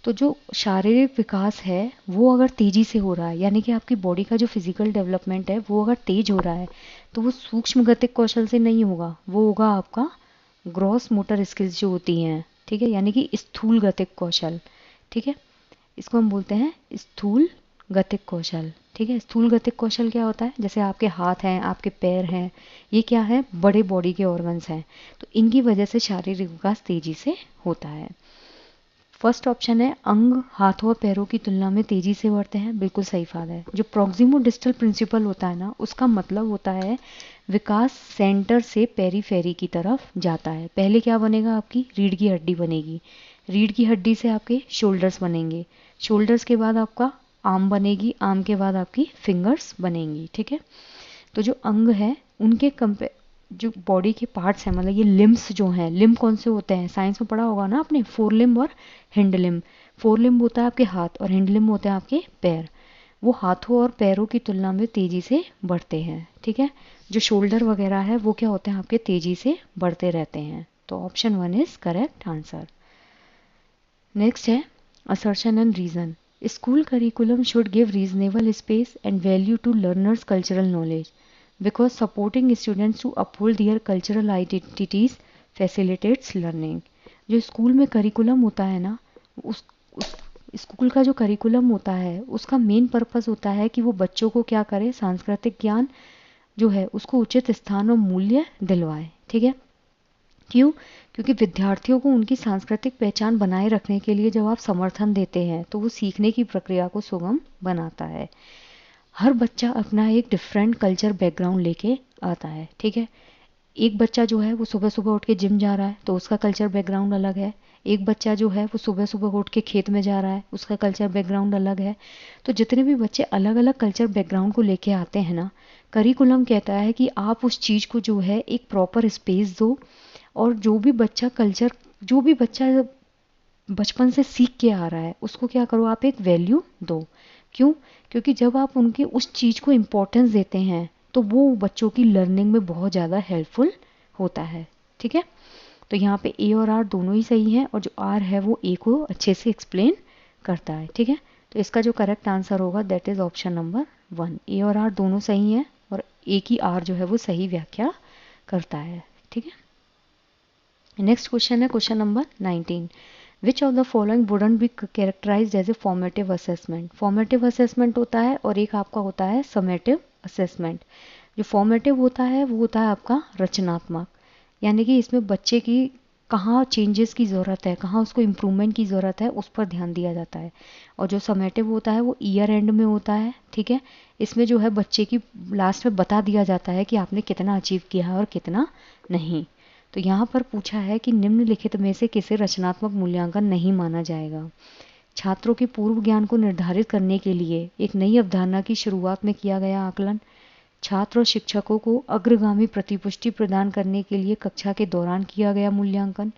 तो जो शारीरिक विकास है वो अगर तेजी से हो रहा है, यानी कि आपकी बॉडी का जो फिजिकल डेवलपमेंट है वो अगर तेज हो रहा है, तो वो सूक्ष्म गतिक कौशल से नहीं होगा, वो होगा आपका ग्रॉस मोटर स्किल्स जो होती हैं। ठीक है, यानी कि स्थूल गतिक कौशल। ठीक है, इसको हम बोलते हैं स्थूल गतिक कौशल। ठीक है, स्थूल गतिक कौशल क्या होता है, जैसे आपके हाथ हैं, आपके पैर हैं, ये क्या है, बड़े बॉडी के ऑर्गन्स हैं, तो इनकी वजह से शारीरिक विकास तेजी से होता है। फर्स्ट ऑप्शन है अंग हाथों और पैरों की तुलना में तेजी से बढ़ते हैं, बिल्कुल सही बात है। जो प्रोक्सिमो डिस्टल प्रिंसिपल होता है ना, उसका मतलब होता है विकास सेंटर से पेरीफेरी की तरफ जाता है। पहले क्या बनेगा, आपकी रीढ़ की हड्डी बनेगी, रीढ़ की हड्डी से आपके शोल्डर्स बनेंगे, शोल्डर्स के बाद आपका आर्म बनेगी, आर्म के बाद आपकी फिंगर्स बनेंगी। ठीक है, तो जो अंग है उनके जो बॉडी के पार्ट्स हैं, मतलब ये लिम्स जो हैं, लिम्ब कौन से होते हैं, साइंस में पढ़ा होगा ना आपने, फोर लिम्ब और हिंड लिम्ब। फोर लिम्ब होता है आपके हाथ और हिंड लिम्ब होते हैं आपके पैर। वो हाथों और पैरों की तुलना में तेजी से बढ़ते हैं। ठीक है, जो शोल्डर वगैरह है वो क्या होते हैं आपके, तेजी से बढ़ते रहते हैं। तो option 1 is correct answer. Next है assertion and reason. School curriculum should give reasonable space and value to learners cultural knowledge because supporting students to uphold their cultural identities facilitates learning. जो स्कूल में curriculum होता है ना, उस school का जो curriculum होता है उसका मेन पर्पस होता है कि वो बच्चों को क्या करे, सांस्कृतिक ज्ञान जो है उसको उचित स्थान और मूल्य दिलवाए। ठीक है, क्यों? क्योंकि विद्यार्थियों को उनकी सांस्कृतिक पहचान बनाए रखने के लिए जब आप समर्थन देते हैं तो वो सीखने की प्रक्रिया को सुगम बनाता है। हर बच्चा अपना एक डिफरेंट कल्चर बैकग्राउंड लेके आता है। ठीक है, एक बच्चा जो है वो सुबह सुबह उठ के जिम जा रहा है तो उसका कल्चर बैकग्राउंड अलग है। एक बच्चा जो है वो सुबह सुबह उठ के खेत में जा रहा है, उसका कल्चर बैकग्राउंड अलग है। तो जितने भी बच्चे अलग अलग कल्चर बैकग्राउंड को लेके आते हैं ना, करिकुलम कहता है कि आप उस चीज़ को जो है एक प्रॉपर स्पेस दो, और जो भी बच्चा कल्चर, जो भी बच्चा बचपन से सीख के आ रहा है उसको क्या करो, आप एक वैल्यू दो। क्यों? क्योंकि जब आप उनकी उस चीज़ को इम्पोर्टेंस देते हैं तो वो बच्चों की लर्निंग में बहुत ज़्यादा हेल्पफुल होता है। ठीक है, तो यहाँ पे ए और आर दोनों ही सही हैं और जो आर है वो ए को अच्छे से एक्सप्लेन करता है। ठीक है, तो इसका जो करेक्ट आंसर होगा दैट इज ऑप्शन नंबर 1। ए और आर दोनों सही हैं और ए की आर जो है वो सही व्याख्या करता है। ठीक है, नेक्स्ट क्वेश्चन है question number 19। Which of the following wouldn't be characterised as a formative assessment. Formative assessment होता है और एक आपका होता है समेटिव असेसमेंट। जो फॉर्मेटिव होता है वो होता है आपका रचनात्मक, यानी कि इसमें बच्चे की कहाँ चेंजेस की ज़रूरत है, कहाँ उसको इम्प्रूवमेंट की ज़रूरत है, उस पर ध्यान दिया जाता है। और जो समेटिव होता है वो ईयर एंड में होता है, ठीक है। इसमें जो है बच्चे की लास्ट में बता दिया जाता है कि आपने कितना अचीव किया है और कितना नहीं। तो यहाँ पर पूछा है कि निम्नलिखित में से किसे रचनात्मक मूल्यांकन नहीं माना जाएगा। छात्रों के पूर्व ज्ञान को निर्धारित करने के लिए एक नई अवधारणा की शुरुआत में किया गया आकलन। छात्र और शिक्षकों को अग्रगामी प्रतिपुष्टि प्रदान करने के लिए कक्षा के दौरान किया गया मूल्यांकन।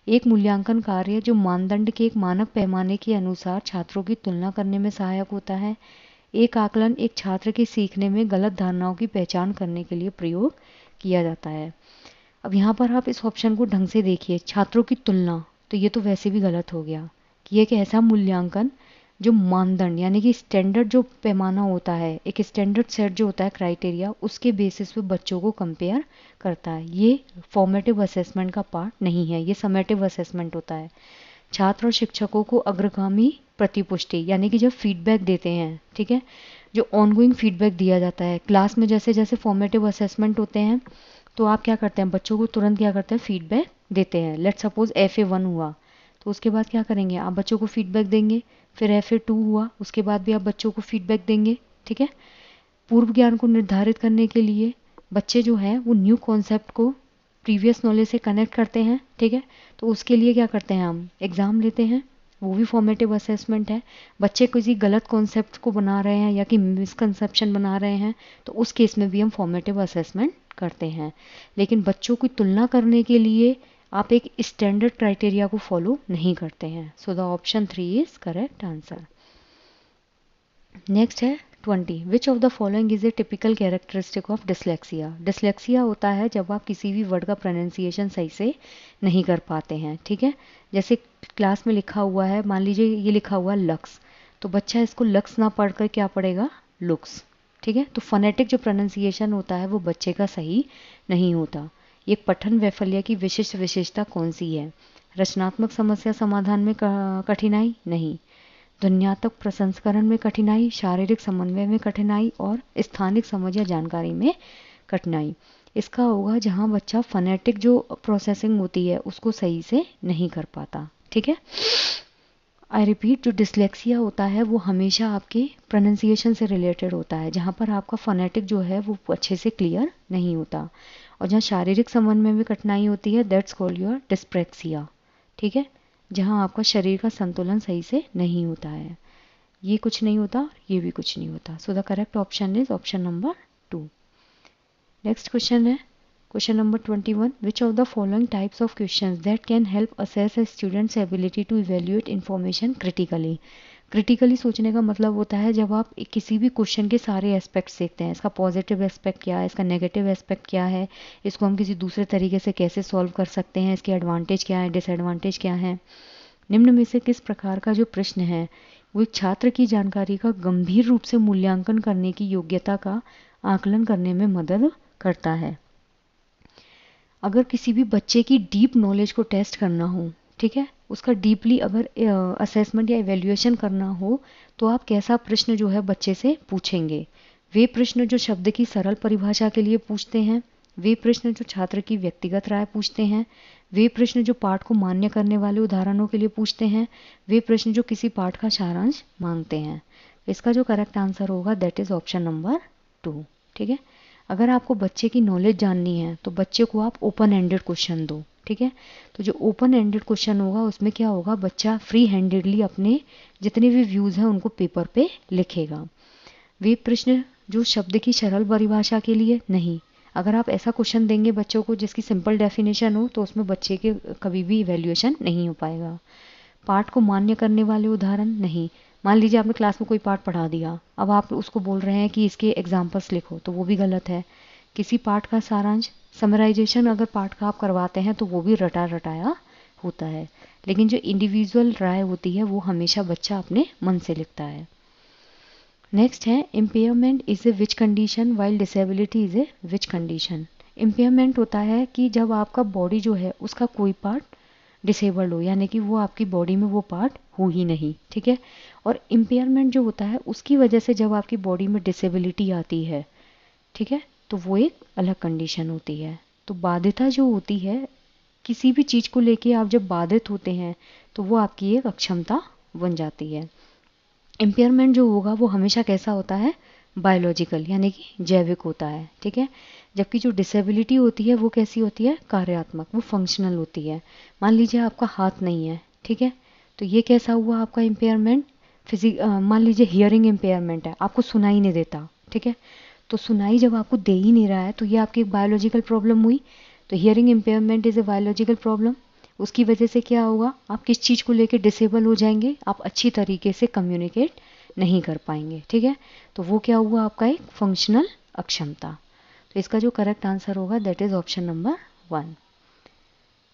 एक मूल्यांकन कार्य जो मानदंड के एक मानक पैमाने के अनुसार छात्रों की तुलना करने में सहायक होता है। एक आकलन एक छात्र के सीखने में गलत धारणाओं की पहचान करने के लिए प्रयोग किया जाता है। अब यहाँ पर आप इस ऑप्शन को ढंग से देखिए, छात्रों की तुलना, तो ये तो वैसे भी गलत हो गया कि ये एक ऐसा मूल्यांकन जो मानदंड यानी कि स्टैंडर्ड जो पैमाना होता है, एक स्टैंडर्ड सेट जो होता है क्राइटेरिया, उसके बेसिस पे बच्चों को कंपेयर करता है। ये फॉर्मेटिव असेसमेंट का पार्ट नहीं है, ये समेटिव असेसमेंट होता है। छात्र और शिक्षकों को अग्रगामी प्रतिपुष्टि यानी कि जब फीडबैक देते हैं, ठीक है, जो ऑनगोइंग फीडबैक दिया जाता है क्लास में, जैसे जैसे फॉर्मेटिव असेसमेंट होते हैं तो आप क्या करते हैं, बच्चों को तुरंत क्या करते हैं, फीडबैक देते हैं। लेट सपोज FA1 हुआ तो उसके बाद क्या करेंगे, आप बच्चों को फीडबैक देंगे। फिर FA2 हुआ, उसके बाद भी आप बच्चों को फीडबैक देंगे, ठीक है। पूर्व ज्ञान को निर्धारित करने के लिए बच्चे जो है वो न्यू कॉन्सेप्ट को प्रीवियस नॉलेज से कनेक्ट करते हैं, ठीक है। तो उसके लिए क्या करते हैं, हम एग्ज़ाम लेते हैं, वो भी फॉर्मेटिव असेसमेंट है। बच्चे किसी गलत कॉन्सेप्ट को बना रहे हैं या कि मिसकंसेप्शन बना रहे हैं तो उस केस में भी हम फॉर्मेटिव असेसमेंट करते हैं। लेकिन बच्चों की तुलना करने के लिए आप एक स्टैंडर्ड क्राइटेरिया को फॉलो नहीं करते हैं। सो the option 3 is correct answer. Next है 20, विच of the following is A typical characteristic of dyslexia. Dyslexia होता है जब आप किसी भी वर्ड का प्रोनाउंसिएशन सही से नहीं कर पाते हैं, ठीक है। जैसे क्लास में लिखा हुआ है, मान लीजिए ये लिखा हुआ लक्स, तो बच्चा इसको लक्स ना पढ़कर क्या पढ़ेगा, लुक्स, ठीक है। तो फोनेटिक जो प्रोनाउंसिएशन होता है वो बच्चे का सही नहीं होता। ये पठन वैफल्य की विशिष्ट विशेषता कौन सी है। रचनात्मक समस्या समाधान में कठिनाई नहीं, ध्वन्यात्मक प्रसंस्करण में कठिनाई, शारीरिक समन्वय में कठिनाई और स्थानिक समझ या जानकारी में कठिनाई। इसका होगा जहां बच्चा फोनेटिक जो प्रोसेसिंग होती है उसको सही से नहीं कर पाता, ठीक है। आई रिपीट, जो डिसलेक्सिया होता है वो हमेशा आपके प्रोनाउंसिएशन से रिलेटेड होता है, जहाँ पर आपका फोनेटिक जो है वो अच्छे से क्लियर नहीं होता। और जहाँ शारीरिक समन्वय में कठिनाई होती है दैट्स कॉल्ड योर डिस्प्रेक्सिया, ठीक है, जहाँ आपका शरीर का संतुलन सही से नहीं होता है। ये कुछ नहीं होता, ये भी कुछ नहीं होता। So the correct option is option number 2। Next question है question number 21, which of the following types of questions that can help assess a students ability to evaluate information critically. Critically सोचने का मतलब होता है जब आप किसी भी क्वेश्चन के सारे एस्पेक्ट्स देखते हैं, इसका पॉजिटिव एस्पेक्ट क्या है, इसका नेगेटिव एस्पेक्ट क्या है, इसको हम किसी दूसरे तरीके से कैसे सॉल्व कर सकते हैं, इसके एडवांटेज क्या है, डिसएडवांटेज क्या है। निम्न में से किस प्रकार का जो प्रश्न है वो एक छात्र की जानकारी का गंभीर रूप से मूल्यांकन करने की योग्यता का आकलन करने में मदद करता है। अगर किसी भी बच्चे की डीप नॉलेज को टेस्ट करना हो, ठीक है, उसका डीपली अगर असेसमेंट या इवेल्युएशन करना हो तो आप कैसा प्रश्न जो है बच्चे से पूछेंगे। वे प्रश्न जो शब्द की सरल परिभाषा के लिए पूछते हैं, वे प्रश्न जो छात्र की व्यक्तिगत राय पूछते हैं, वे प्रश्न जो पाठ को मान्य करने वाले उदाहरणों के लिए पूछते हैं, वे प्रश्न जो किसी पाठ का सारांश मांगते हैं। इसका जो करेक्ट आंसर होगा दैट इज ऑप्शन नंबर 2, ठीक है। अगर आपको बच्चे की नॉलेज जाननी है तो बच्चे को आप ओपन एंडेड क्वेश्चन दो, ठीक है। तो जो ओपन एंडेड क्वेश्चन होगा उसमें क्या होगा, बच्चा फ्री हैंडेडली अपने जितने भी व्यूज़ हैं उनको पेपर पे लिखेगा। वे प्रश्न जो शब्द की सरल परिभाषा के लिए नहीं, अगर आप ऐसा क्वेश्चन देंगे बच्चों को जिसकी सिंपल डेफिनेशन हो तो उसमें बच्चे के कभी भी इवेल्युएशन नहीं हो पाएगा। पाठ को मान्य करने वाले उदाहरण नहीं, मान लीजिए आपने क्लास में कोई पाठ पढ़ा दिया, अब आप उसको बोल रहे हैं कि इसके एग्जाम्पल्स लिखो, तो वो भी गलत है। किसी पाठ का सारांश समराइजेशन अगर पाठ का आप करवाते हैं तो वो भी रटा रटाया होता है, लेकिन जो इंडिविजुअल राय होती है वो हमेशा बच्चा अपने मन से लिखता है। नेक्स्ट है impairment is a which condition while disability is a which condition. Impairment होता है कि जब आपका बॉडी जो है उसका कोई पार्ट डिसेबल्ड हो, यानी कि वो आपकी बॉडी में वो पार्ट हो ही नहीं, ठीक है। और इम्पेयरमेंट जो होता है उसकी वजह से जब आपकी बॉडी में डिसेबिलिटी आती है, ठीक है, तो वो एक अलग कंडीशन होती है। तो बाध्यता जो होती है किसी भी चीज़ को लेके आप जब बाधित होते हैं तो वो आपकी एक अक्षमता बन जाती है। इम्पेयरमेंट जो होगा वो हमेशा कैसा होता है, बायोलॉजिकल यानी कि जैविक होता है, ठीक है। जबकि जो डिसेबिलिटी होती है वो कैसी होती है, कार्यात्मक, वो फंक्शनल होती है। मान लीजिए आपका हाथ नहीं है, ठीक है, तो ये कैसा हुआ आपका इम्पेयरमेंट, मान लीजिए हियरिंग इम्पेयरमेंट है, आपको सुनाई नहीं देता, ठीक है, तो सुनाई जब आपको दे ही नहीं रहा है तो ये आपकी एक बायोलॉजिकल प्रॉब्लम हुई। तो hearing impairment is a biological problem. उसकी वजह से क्या होगा, आप किस चीज़ को लेकर डिसेबल हो जाएंगे, आप अच्छी तरीके से कम्युनिकेट नहीं कर पाएंगे, ठीक है। तो वो क्या हुआ आपका एक फंक्शनल अक्षमता। तो इसका जो करेक्ट आंसर होगा that is option number 1।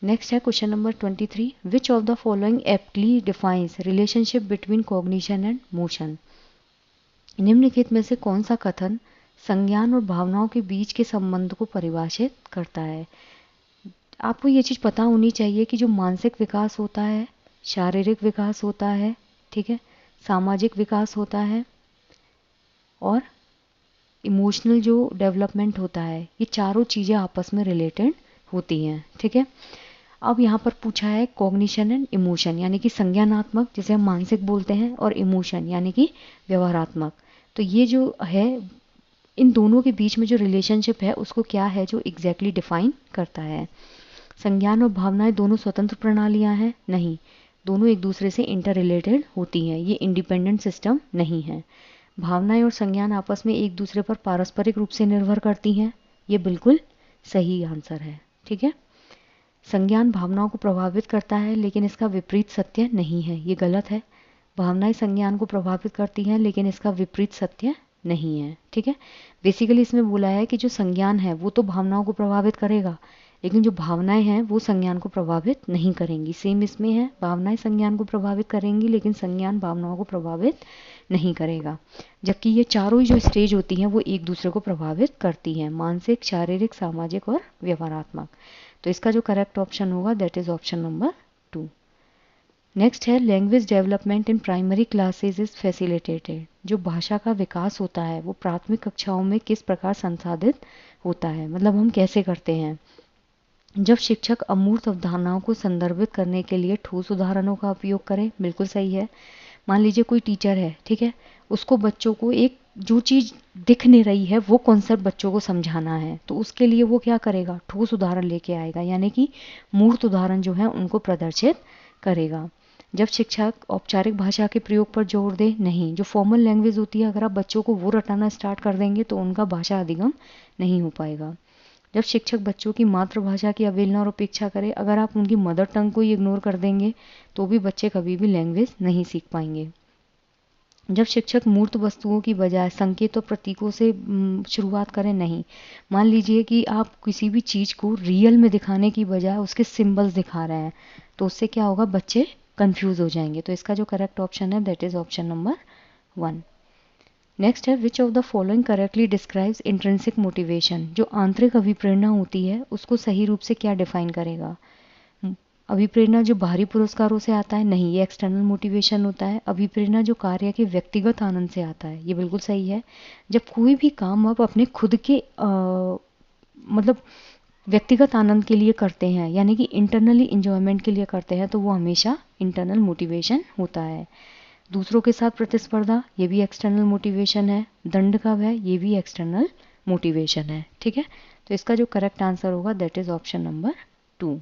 Next है question number 23, which of the following aptly defines relationship between cognition and motion. निम्नलिखित में से कौन सा कथन संज्ञान और भावनाओं के बीच के संबंध को परिभाषित करता है। आपको ये चीज़ पता होनी चाहिए कि जो मानसिक विकास होता है, शारीरिक विकास होता है, ठीक है, सामाजिक विकास होता है और इमोशनल जो डेवलपमेंट होता है, ये चारों चीज़ें आपस में रिलेटेड होती हैं, ठीक है। अब यहाँ पर पूछा है कॉग्निशन एंड इमोशन, यानी कि संज्ञानात्मक जिसे हम मानसिक बोलते हैं, और इमोशन यानी कि व्यवहारात्मक। तो ये जो है इन दोनों के बीच में जो रिलेशनशिप है उसको क्या है जो एग्जैक्टली डिफाइन करता है। संज्ञान और भावनाएं दोनों स्वतंत्र प्रणालियां हैं, नहीं, दोनों एक दूसरे से इंटर रिलेटेड होती हैं, ये इंडिपेंडेंट सिस्टम नहीं है। भावनाएं और संज्ञान आपस में एक दूसरे पर पारस्परिक रूप से निर्भर करती हैं, ये बिल्कुल सही आंसर है, ठीक है। संज्ञान भावनाओं को प्रभावित करता है लेकिन इसका विपरीत सत्य नहीं है, ये गलत है। भावनाएं संज्ञान को प्रभावित करती हैं लेकिन इसका विपरीत सत्य नहीं है, ठीक है। बेसिकली इसमें बोला है कि जो संज्ञान है वो तो भावनाओं को प्रभावित करेगा, लेकिन जो भावनाएं हैं वो संज्ञान को प्रभावित नहीं करेंगी। सेम इसमें है, भावनाएं संज्ञान को प्रभावित करेंगी लेकिन संज्ञान भावनाओं को प्रभावित नहीं करेगा। जबकि ये चारों ही जो स्टेज होती हैं वो एक दूसरे को प्रभावित करती हैं, मानसिक, शारीरिक, सामाजिक और व्यवहारात्मक। तो इसका जो करेक्ट ऑप्शन होगा that is option number 2। Next है language development in primary classes is facilitated. जो भाषा का विकास होता है वो प्राथमिक कक्षाओं में किस प्रकार संसाधित होता है, मतलब हम कैसे करते हैं। जब शिक्षक अमूर्त अवधारणाओं को संदर्भित करने के लिए ठोस उदाहरणों का उपयोग करें, बिल्कुल सही है। मान लीजिए कोई टीचर है, ठीक है, उसको बच्चों को एक जो चीज़ दिख नहीं रही है वो कॉन्सेप्ट बच्चों को समझाना है, तो उसके लिए वो क्या करेगा, ठोस उदाहरण लेके आएगा, यानी कि मूर्त उदाहरण जो है उनको प्रदर्शित करेगा। जब शिक्षक औपचारिक भाषा के प्रयोग पर जोर दे, नहीं, जो फॉर्मल लैंग्वेज होती है अगर आप बच्चों को वो रटाना स्टार्ट कर देंगे तो उनका भाषा अधिगम नहीं हो पाएगा। जब शिक्षक बच्चों की मातृभाषा की अवहेलना और उपेक्षा करे, अगर आप उनकी मदर टंग को ही इग्नोर कर देंगे तो भी बच्चे कभी भी लैंग्वेज नहीं सीख पाएंगे। जब शिक्षक मूर्त वस्तुओं की बजाय संकेत और प्रतीकों से शुरुआत करें, नहीं, मान लीजिए कि आप किसी भी चीज़ को रियल में दिखाने की बजाय उसके सिंबल्स दिखा रहे हैं, तो उससे क्या होगा, बच्चे कंफ्यूज हो जाएंगे। तो इसका जो करेक्ट ऑप्शन है that is option number 1। Next है which of the following correctly describes intrinsic motivation. जो आंतरिक अभिप्रेरणा होती है उसको सही रूप से क्या डिफाइन करेगा। अभिप्रेरणा जो बाहरी पुरस्कारों से आता है, नहीं, ये एक्सटर्नल मोटिवेशन होता है। अभिप्रेरणा जो कार्य के व्यक्तिगत आनंद से आता है, ये बिल्कुल सही है। जब कोई भी काम आप अपने खुद के मतलब व्यक्तिगत आनंद के लिए करते हैं, यानी कि इंटरनली इंजॉयमेंट के लिए करते हैं, तो वो हमेशा इंटरनल मोटिवेशन होता है। दूसरों के साथ प्रतिस्पर्धा, ये भी एक्सटर्नल मोटिवेशन है। दंड का भय, ये भी एक्सटर्नल मोटिवेशन है, ठीक है। तो इसका जो करेक्ट आंसर होगा that is option number 2।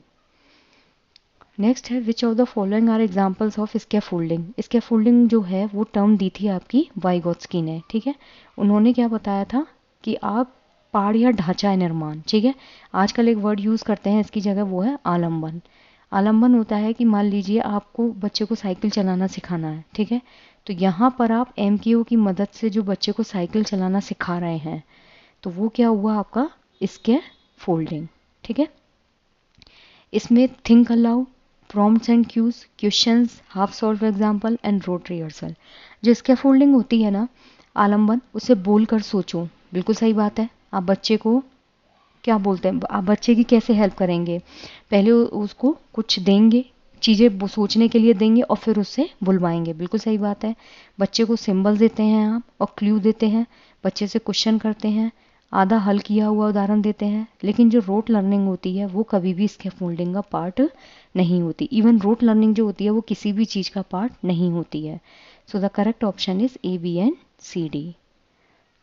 Next है which of the following are examples of scaffolding. Scaffolding जो है वो टर्म दी थी आपकी वाइगोत्स्की ने, ठीक है। उन्होंने क्या बताया था कि आप पाड़ या ढांचा निर्माण, ठीक है, आजकल एक वर्ड यूज़ करते हैं इसकी जगह, वो है आलम्बन। आलम्बन होता है कि मान लीजिए आपको बच्चे को साइकिल चलाना सिखाना है, ठीक है, तो यहाँ पर आप MKO की मदद से जो बच्चे को साइकिल चलाना सिखा रहे हैं, तो वो क्या हुआ आपका स्कैफोल्डिंग, ठीक है। इसमें think aloud, prompts and cues, questions, half solve example and rote rehearsal. जो स्कैफोल्डिंग होती है ना, आलम्बन, उसे बोलकर सोचो, बिल्कुल सही बात है। आप बच्चे को क्या बोलते हैं, आप बच्चे की कैसे हेल्प करेंगे, पहले उसको कुछ देंगे, चीज़ें सोचने के लिए देंगे और फिर उससे बुलवाएंगे, बिल्कुल सही बात है। बच्चे को सिंबल देते हैं आप और क्लू देते हैं, बच्चे से क्वेश्चन करते हैं, आधा हल किया हुआ उदाहरण देते हैं, लेकिन जो रोट लर्निंग होती है वो कभी भी स्कैफ फोल्डिंग का पार्ट नहीं होती। इवन रोट लर्निंग जो होती है वो किसी भी चीज़ का पार्ट नहीं होती है। So the correct option is A, B and C, D.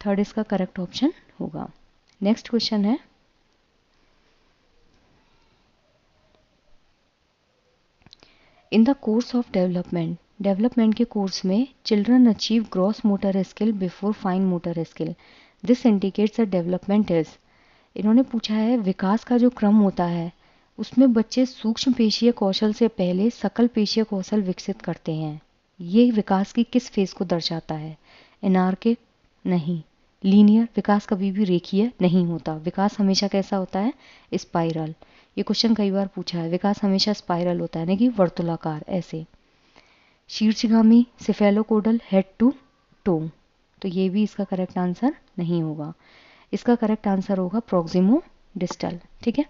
Third इसका करेक्ट ऑप्शन होगा। नेक्स्ट क्वेश्चन है, in the course of development के कोर्स में children achieve gross motor skill before fine motor skill, this indicates a development is. इन्होंने पूछा है विकास का जो क्रम होता है उसमें बच्चे सूक्ष्म पेशीय कौशल से पहले सकल पेशीय कौशल विकसित करते हैं। ये विकास की किस फेज को दर्शाता है? एनार्किक नहीं, लीनियर, विकास कभी भी रेखीय नहीं होता, विकास हमेशा कैसा होता है? स्पाइरल। ये क्वेश्चन कई बार पूछा है, विकास हमेशा स्पाइरल होता है, यानी कि वर्तुलाकार ऐसे। शीर्षगामी, सिफेलोकोडल, हेड टू टो, तो ये भी इसका करेक्ट आंसर नहीं होगा। इसका करेक्ट आंसर होगा प्रोक्सिमो डिस्टल। ठीक है,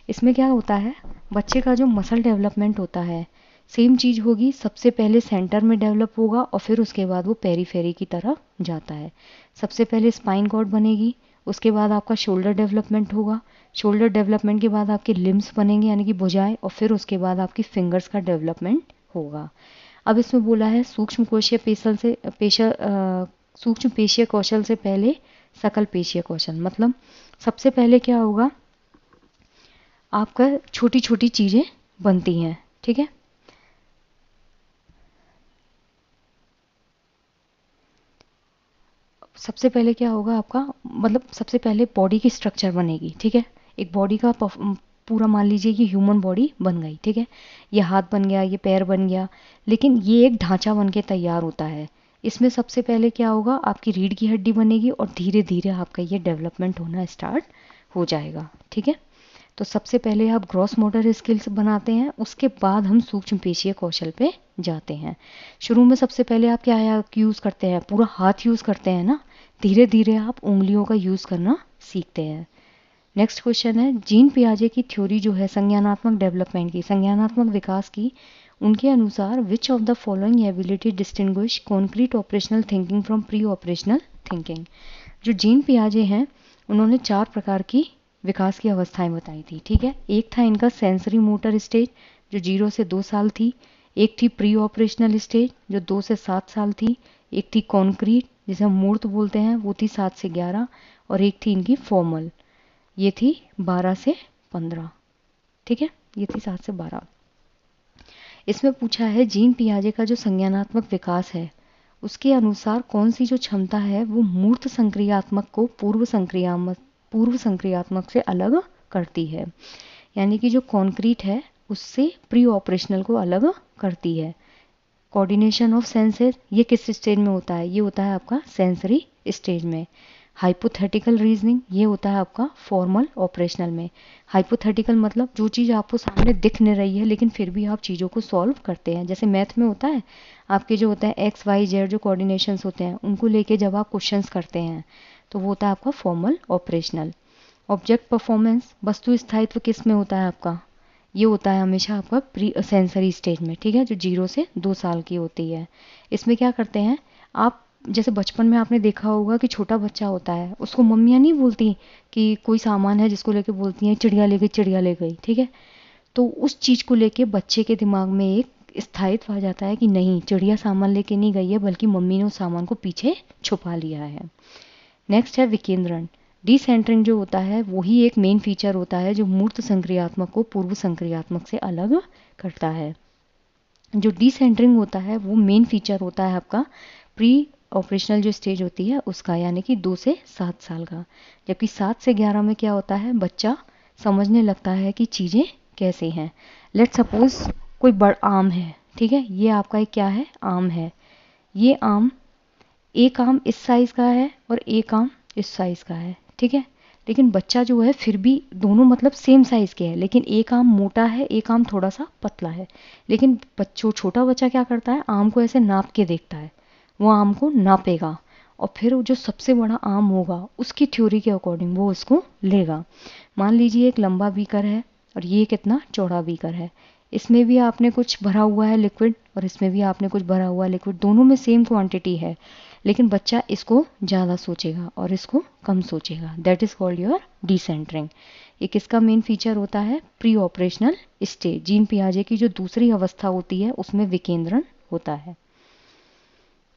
इसमें क्या होता है, बच्चे का जो मसल डेवलपमेंट होता है सेम चीज़ होगी, सबसे पहले सेंटर में डेवलप होगा और फिर उसके बाद वो पेरीफेरी की तरफ जाता है। सबसे पहले स्पाइन कॉर्ड बनेगी, उसके बाद आपका शोल्डर डेवलपमेंट होगा, शोल्डर डेवलपमेंट के बाद आपके लिम्स बनेंगे यानी कि भुजाएं, और फिर उसके बाद आपकी फिंगर्स का डेवलपमेंट होगा। अब इसमें बोला है सूक्ष्म कोशीय पेशल से सूक्ष्म पेशीय कौशल से पहले सकल पेशीय कौशल, मतलब सबसे पहले क्या होगा, आपका छोटी छोटी चीजें बनती हैं। ठीक है, सबसे पहले क्या होगा आपका, मतलब सबसे पहले बॉडी की स्ट्रक्चर बनेगी। ठीक है, एक बॉडी का पूरा मान लीजिए कि ह्यूमन बॉडी बन गई। ठीक है, ये हाथ बन गया, ये पैर बन गया, लेकिन ये एक ढांचा बन के तैयार होता है। इसमें सबसे पहले क्या होगा, आपकी रीढ़ की हड्डी बनेगी और धीरे धीरे आपका ये डेवलपमेंट होना स्टार्ट हो जाएगा। ठीक है, तो सबसे पहले आप ग्रॉस मोटर स्किल्स बनाते हैं, उसके बाद हम सूक्ष्म पेशीय कौशल पे जाते हैं। शुरू में सबसे पहले आप क्या यूज़ करते हैं, पूरा हाथ यूज़ करते हैं ना, धीरे धीरे आप उंगलियों का यूज़ करना सीखते हैं। नेक्स्ट क्वेश्चन है, जीन पियाजे की थ्योरी जो है संज्ञानात्मक डेवलपमेंट की, संज्ञानात्मक विकास की, उनके अनुसार विच of the following ability distinguish concrete operational thinking from pre operational thinking. जो जीन पियाजे हैं उन्होंने 4 प्रकार की विकास की अवस्थाएं बताई थी। ठीक है, एक था इनका सेंसरी मोटर स्टेज जो 0 से 2 साल थी, एक थी प्री ऑपरेशनल स्टेज जो 2 से 7 साल थी, एक थी कॉन्क्रीट जिसे हम मूर्त बोलते हैं वो थी 7 से 11, और एक थी इनकी फॉर्मल, ये थी 12 से 15। ठीक है, ये थी 7 से 12। इसमें पूछा है जीन पियाजे का जो संज्ञानात्मक विकास है उसके अनुसार कौन सी जो क्षमता है वो मूर्त संक्रियात्मक को पूर्व संक्रियात्मक से अलग करती है, यानी कि जो कॉन्क्रीट है उससे प्री ऑपरेशनल को अलग करती है। कोऑर्डिनेशन ऑफ सेंसेस ये किस स्टेज में होता है, ये होता है आपका सेंसरी स्टेज में। हाइपोथेटिकल रीजनिंग ये होता है आपका फॉर्मल ऑपरेशनल में। हाइपोथेटिकल मतलब जो चीज़ आपको सामने दिख नहीं रही है लेकिन फिर भी आप चीज़ों को सॉल्व करते हैं, जैसे मैथ में होता है आपके जो होता है एक्स वाई जेड जो कोऑर्डिनेशंस होते हैं उनको लेके जब आप क्वेश्चंस करते हैं तो वो होता है आपका फॉर्मल ऑपरेशनल। ऑब्जेक्ट परफॉर्मेंस वस्तु स्थायित्व किस में होता है आपका, ये होता है हमेशा आपका प्री सेंसरी स्टेज में। ठीक है, जो 0 से 2 साल की होती है। इसमें क्या करते हैं आप, जैसे बचपन में आपने देखा होगा कि छोटा बच्चा होता है उसको मम्मियाँ नहीं बोलती कि कोई सामान है जिसको लेके बोलती हैं चिड़िया ले गई चिड़िया ले गई। ठीक है, तो उस चीज़ को लेके बच्चे के दिमाग में एक स्थायित्व आ जाता है कि नहीं चिड़िया सामान लेके नहीं गई है बल्कि मम्मी ने उस सामान को पीछे छुपा लिया है। नेक्स्ट है विकेंद्रण। डिसेंटरिंग जो होता है वही एक मेन फीचर होता है जो मूर्त संक्रियात्मक को पूर्व संक्रियात्मक से अलग करता है। जो डिसेंटरिंग होता है वो मेन फीचर होता है आपका प्री ऑपरेशनल जो स्टेज होती है उसका, यानी कि 2 से 7 साल का। जबकि 7 से 11 में क्या होता है, बच्चा समझने लगता है कि चीज़ें कैसे हैं। लेट सपोज कोई बड़ा आम है। ठीक है, ये आपका एक क्या है, आम है। ये आम, एक आम इस साइज़ का है और एक आम इस साइज़ का है। ठीक है, लेकिन बच्चा जो है फिर भी दोनों मतलब सेम साइज़ के हैं, लेकिन एक आम मोटा है एक आम थोड़ा सा पतला है। लेकिन बच्चों छोटा बच्चा क्या करता है, आम को ऐसे नाप के देखता है, वो आम को नापेगा और फिर जो सबसे बड़ा आम होगा उसकी थ्योरी के अकॉर्डिंग वो उसको लेगा। मान लीजिए एक लंबा बीकर है और ये कितना चौड़ा बीकर है, इसमें भी आपने कुछ भरा हुआ है लिक्विड और इसमें भी आपने कुछ भरा हुआ लिक्विड, दोनों में सेम क्वांटिटी है, लेकिन बच्चा इसको ज़्यादा सोचेगा और इसको कम सोचेगा। That is called your decentering. ये किसका मेन फीचर होता है? Pre operational stage. जीन पियाजे की जो दूसरी अवस्था होती है उसमें विकेंद्रण होता है।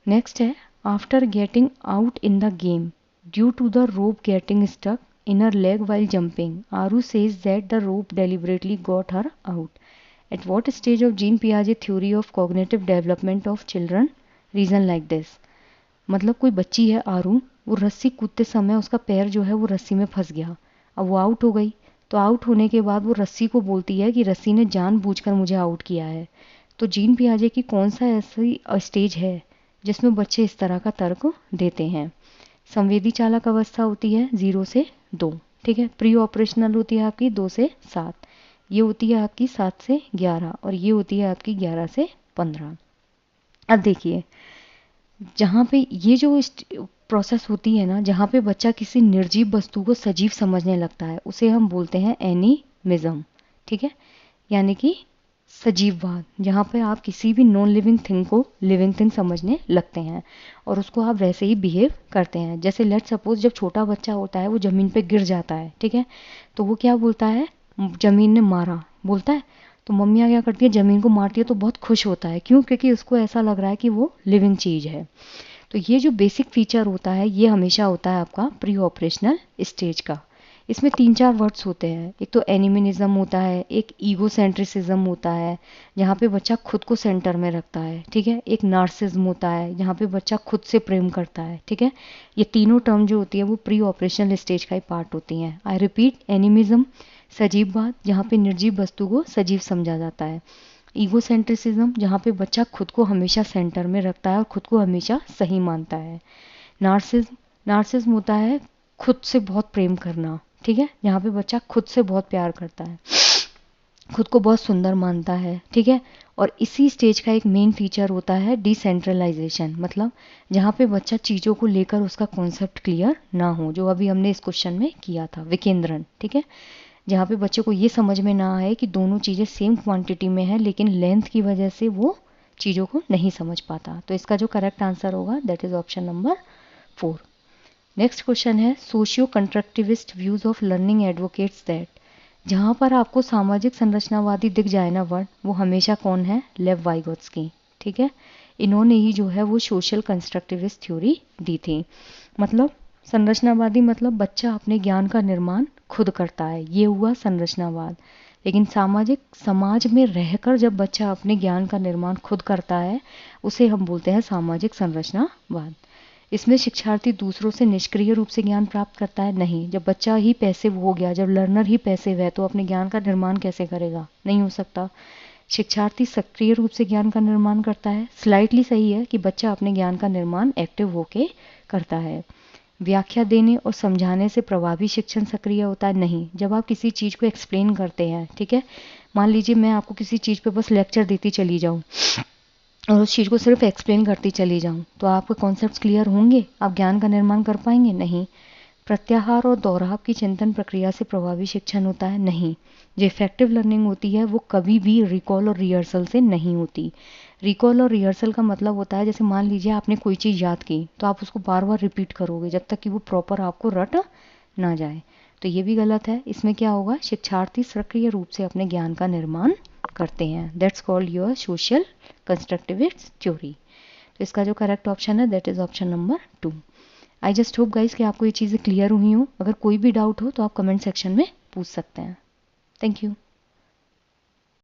नेक्स्ट है, after getting out in the game due to the rope getting stuck in her leg while jumping, Aru says that the rope deliberately got her out. At what stage of Jean Piaget theory of cognitive development of children reason like this? मतलब कोई बच्ची है आरू, वो रस्सी कूदते समय उसका पैर जो है वो रस्सी में फंस गया, अब वो आउट हो गई। तो आउट होने के बाद वो रस्सी को बोलती है कि रस्सी ने जानबूझकर मुझे आउट किया है। तो जीन पियाजे की कौन सा ऐसी स्टेज है जिसमें बच्चे इस तरह का तर्क देते हैं? संवेदी चालक अवस्था होती है 0 से 2, ठीक है। प्री ऑपरेशनल होती है आपकी 2 से 7, ये होती है आपकी 7 से 11 और ये होती है आपकी 11 से 15। अब देखिए, जहाँ पे ये जो प्रोसेस होती है ना, जहाँ पे बच्चा किसी निर्जीव वस्तु को सजीव समझने लगता है, उसे हम बोलते हैं एनिमिज्म, ठीक है, यानी कि सजीववाद, जहाँ पे आप किसी भी नॉन लिविंग थिंग को लिविंग थिंग समझने लगते हैं और उसको आप वैसे ही बिहेव करते हैं। जैसे लेट सपोज जब छोटा बच्चा होता है वो ज़मीन पे गिर जाता है, ठीक है, तो वो क्या बोलता है? ज़मीन ने मारा बोलता है। तो मम्मियाँ क्या करती है? ज़मीन को मारती है तो बहुत खुश होता है। क्यों? क्योंकि उसको ऐसा लग रहा है कि वो लिविंग चीज़ है। तो ये जो बेसिक फीचर होता है ये हमेशा होता है आपका प्री ऑपरेशनल स्टेज का। इसमें 3-4 वर्ड्स होते हैं। एक तो एनिमिनिज्म होता है, एक ईगोसेंट्रिसिज्म होता है जहाँ पे बच्चा खुद को सेंटर में रखता है, ठीक है, एक नार्सिज्म होता है जहाँ पे बच्चा खुद से प्रेम करता है, ठीक है। ये तीनों टर्म जो होती है वो प्री ऑपरेशनल स्टेज का ही पार्ट होती हैं। आई रिपीट, एनिमिज्म सजीववाद, जहाँ पे निर्जीव वस्तु को सजीव समझा जाता है। ईगोसेंट्रिसिज्म, जहाँ पे बच्चा खुद को हमेशा सेंटर में रखता है और खुद को हमेशा सही मानता है। नार्सिज्म होता है खुद से बहुत प्रेम करना, ठीक है, जहाँ पे बच्चा खुद से बहुत प्यार करता है, खुद को बहुत सुंदर मानता है, ठीक है। और इसी स्टेज का एक मेन फीचर होता है डिसेंट्रलाइजेशन, मतलब जहाँ पे बच्चा चीज़ों को लेकर उसका कॉन्सेप्ट क्लियर ना हो, जो अभी हमने इस क्वेश्चन में किया था, विकेंद्रण, ठीक है, जहाँ पे बच्चे को ये समझ में ना आए कि दोनों चीज़ें सेम क्वांटिटी में है लेकिन लेंथ की वजह से वो चीज़ों को नहीं समझ पाता। तो इसका जो करेक्ट आंसर होगा that is option number 4। Next question है, socio constructivist views of learning advocates that. जहाँ पर आपको सामाजिक संरचनावादी दिख जाए ना वर्ड, वो हमेशा कौन है? लेव वाइगोत्स्की, ठीक है। इन्होंने ही जो है वो सोशल कंस्ट्रक्टिविस्ट थ्योरी दी थी। मतलब संरचनावादी मतलब बच्चा अपने ज्ञान का निर्माण खुद करता है, ये हुआ संरचनावाद। लेकिन सामाजिक समाज में रहकर जब बच्चा अपने ज्ञान का निर्माण खुद करता है उसे हम बोलते हैं सामाजिक संरचनावाद। इसमें शिक्षार्थी दूसरों से निष्क्रिय रूप से ज्ञान प्राप्त करता है? नहीं। जब बच्चा ही पैसिव हो गया, जब लर्नर ही पैसिव है तो अपने ज्ञान का निर्माण कैसे करेगा? नहीं हो सकता। शिक्षार्थी सक्रिय रूप से ज्ञान का निर्माण करता है। स्लाइटली सही है कि बच्चा अपने ज्ञान का निर्माण एक्टिव होके करता है। व्याख्या देने और समझाने से प्रभावी शिक्षण सक्रिय होता है? नहीं। जब आप किसी चीज़ को एक्सप्लेन करते हैं, ठीक है, मान लीजिए मैं आपको किसी चीज़ पे बस लेक्चर देती चली जाऊँ और उस चीज़ को सिर्फ एक्सप्लेन करती चली जाऊँ तो आपके कॉन्सेप्ट्स क्लियर होंगे? आप ज्ञान का निर्माण कर पाएंगे? नहीं। प्रत्याहार और दोहराव की चिंतन प्रक्रिया से प्रभावी शिक्षण होता है? नहीं। जो इफेक्टिव लर्निंग होती है वो कभी भी रिकॉल और रिहर्सल से नहीं होती। रिकॉल और रिहर्सल का मतलब होता है जैसे मान लीजिए आपने कोई चीज़ याद की तो आप उसको बार बार रिपीट करोगे जब तक कि वो प्रॉपर आपको रट ना जाए। तो ये भी गलत है। इसमें क्या होगा? शिक्षार्थी सक्रिय रूप से अपने ज्ञान का निर्माण करते हैं। That's called your social constructivist theory. तो इसका जो करेक्ट ऑप्शन है that is option number 2। I just hope guys कि आपको ये चीज़ें क्लियर हुई हो। अगर कोई भी डाउट हो तो आप कमेंट सेक्शन में पूछ सकते हैं। Thank you.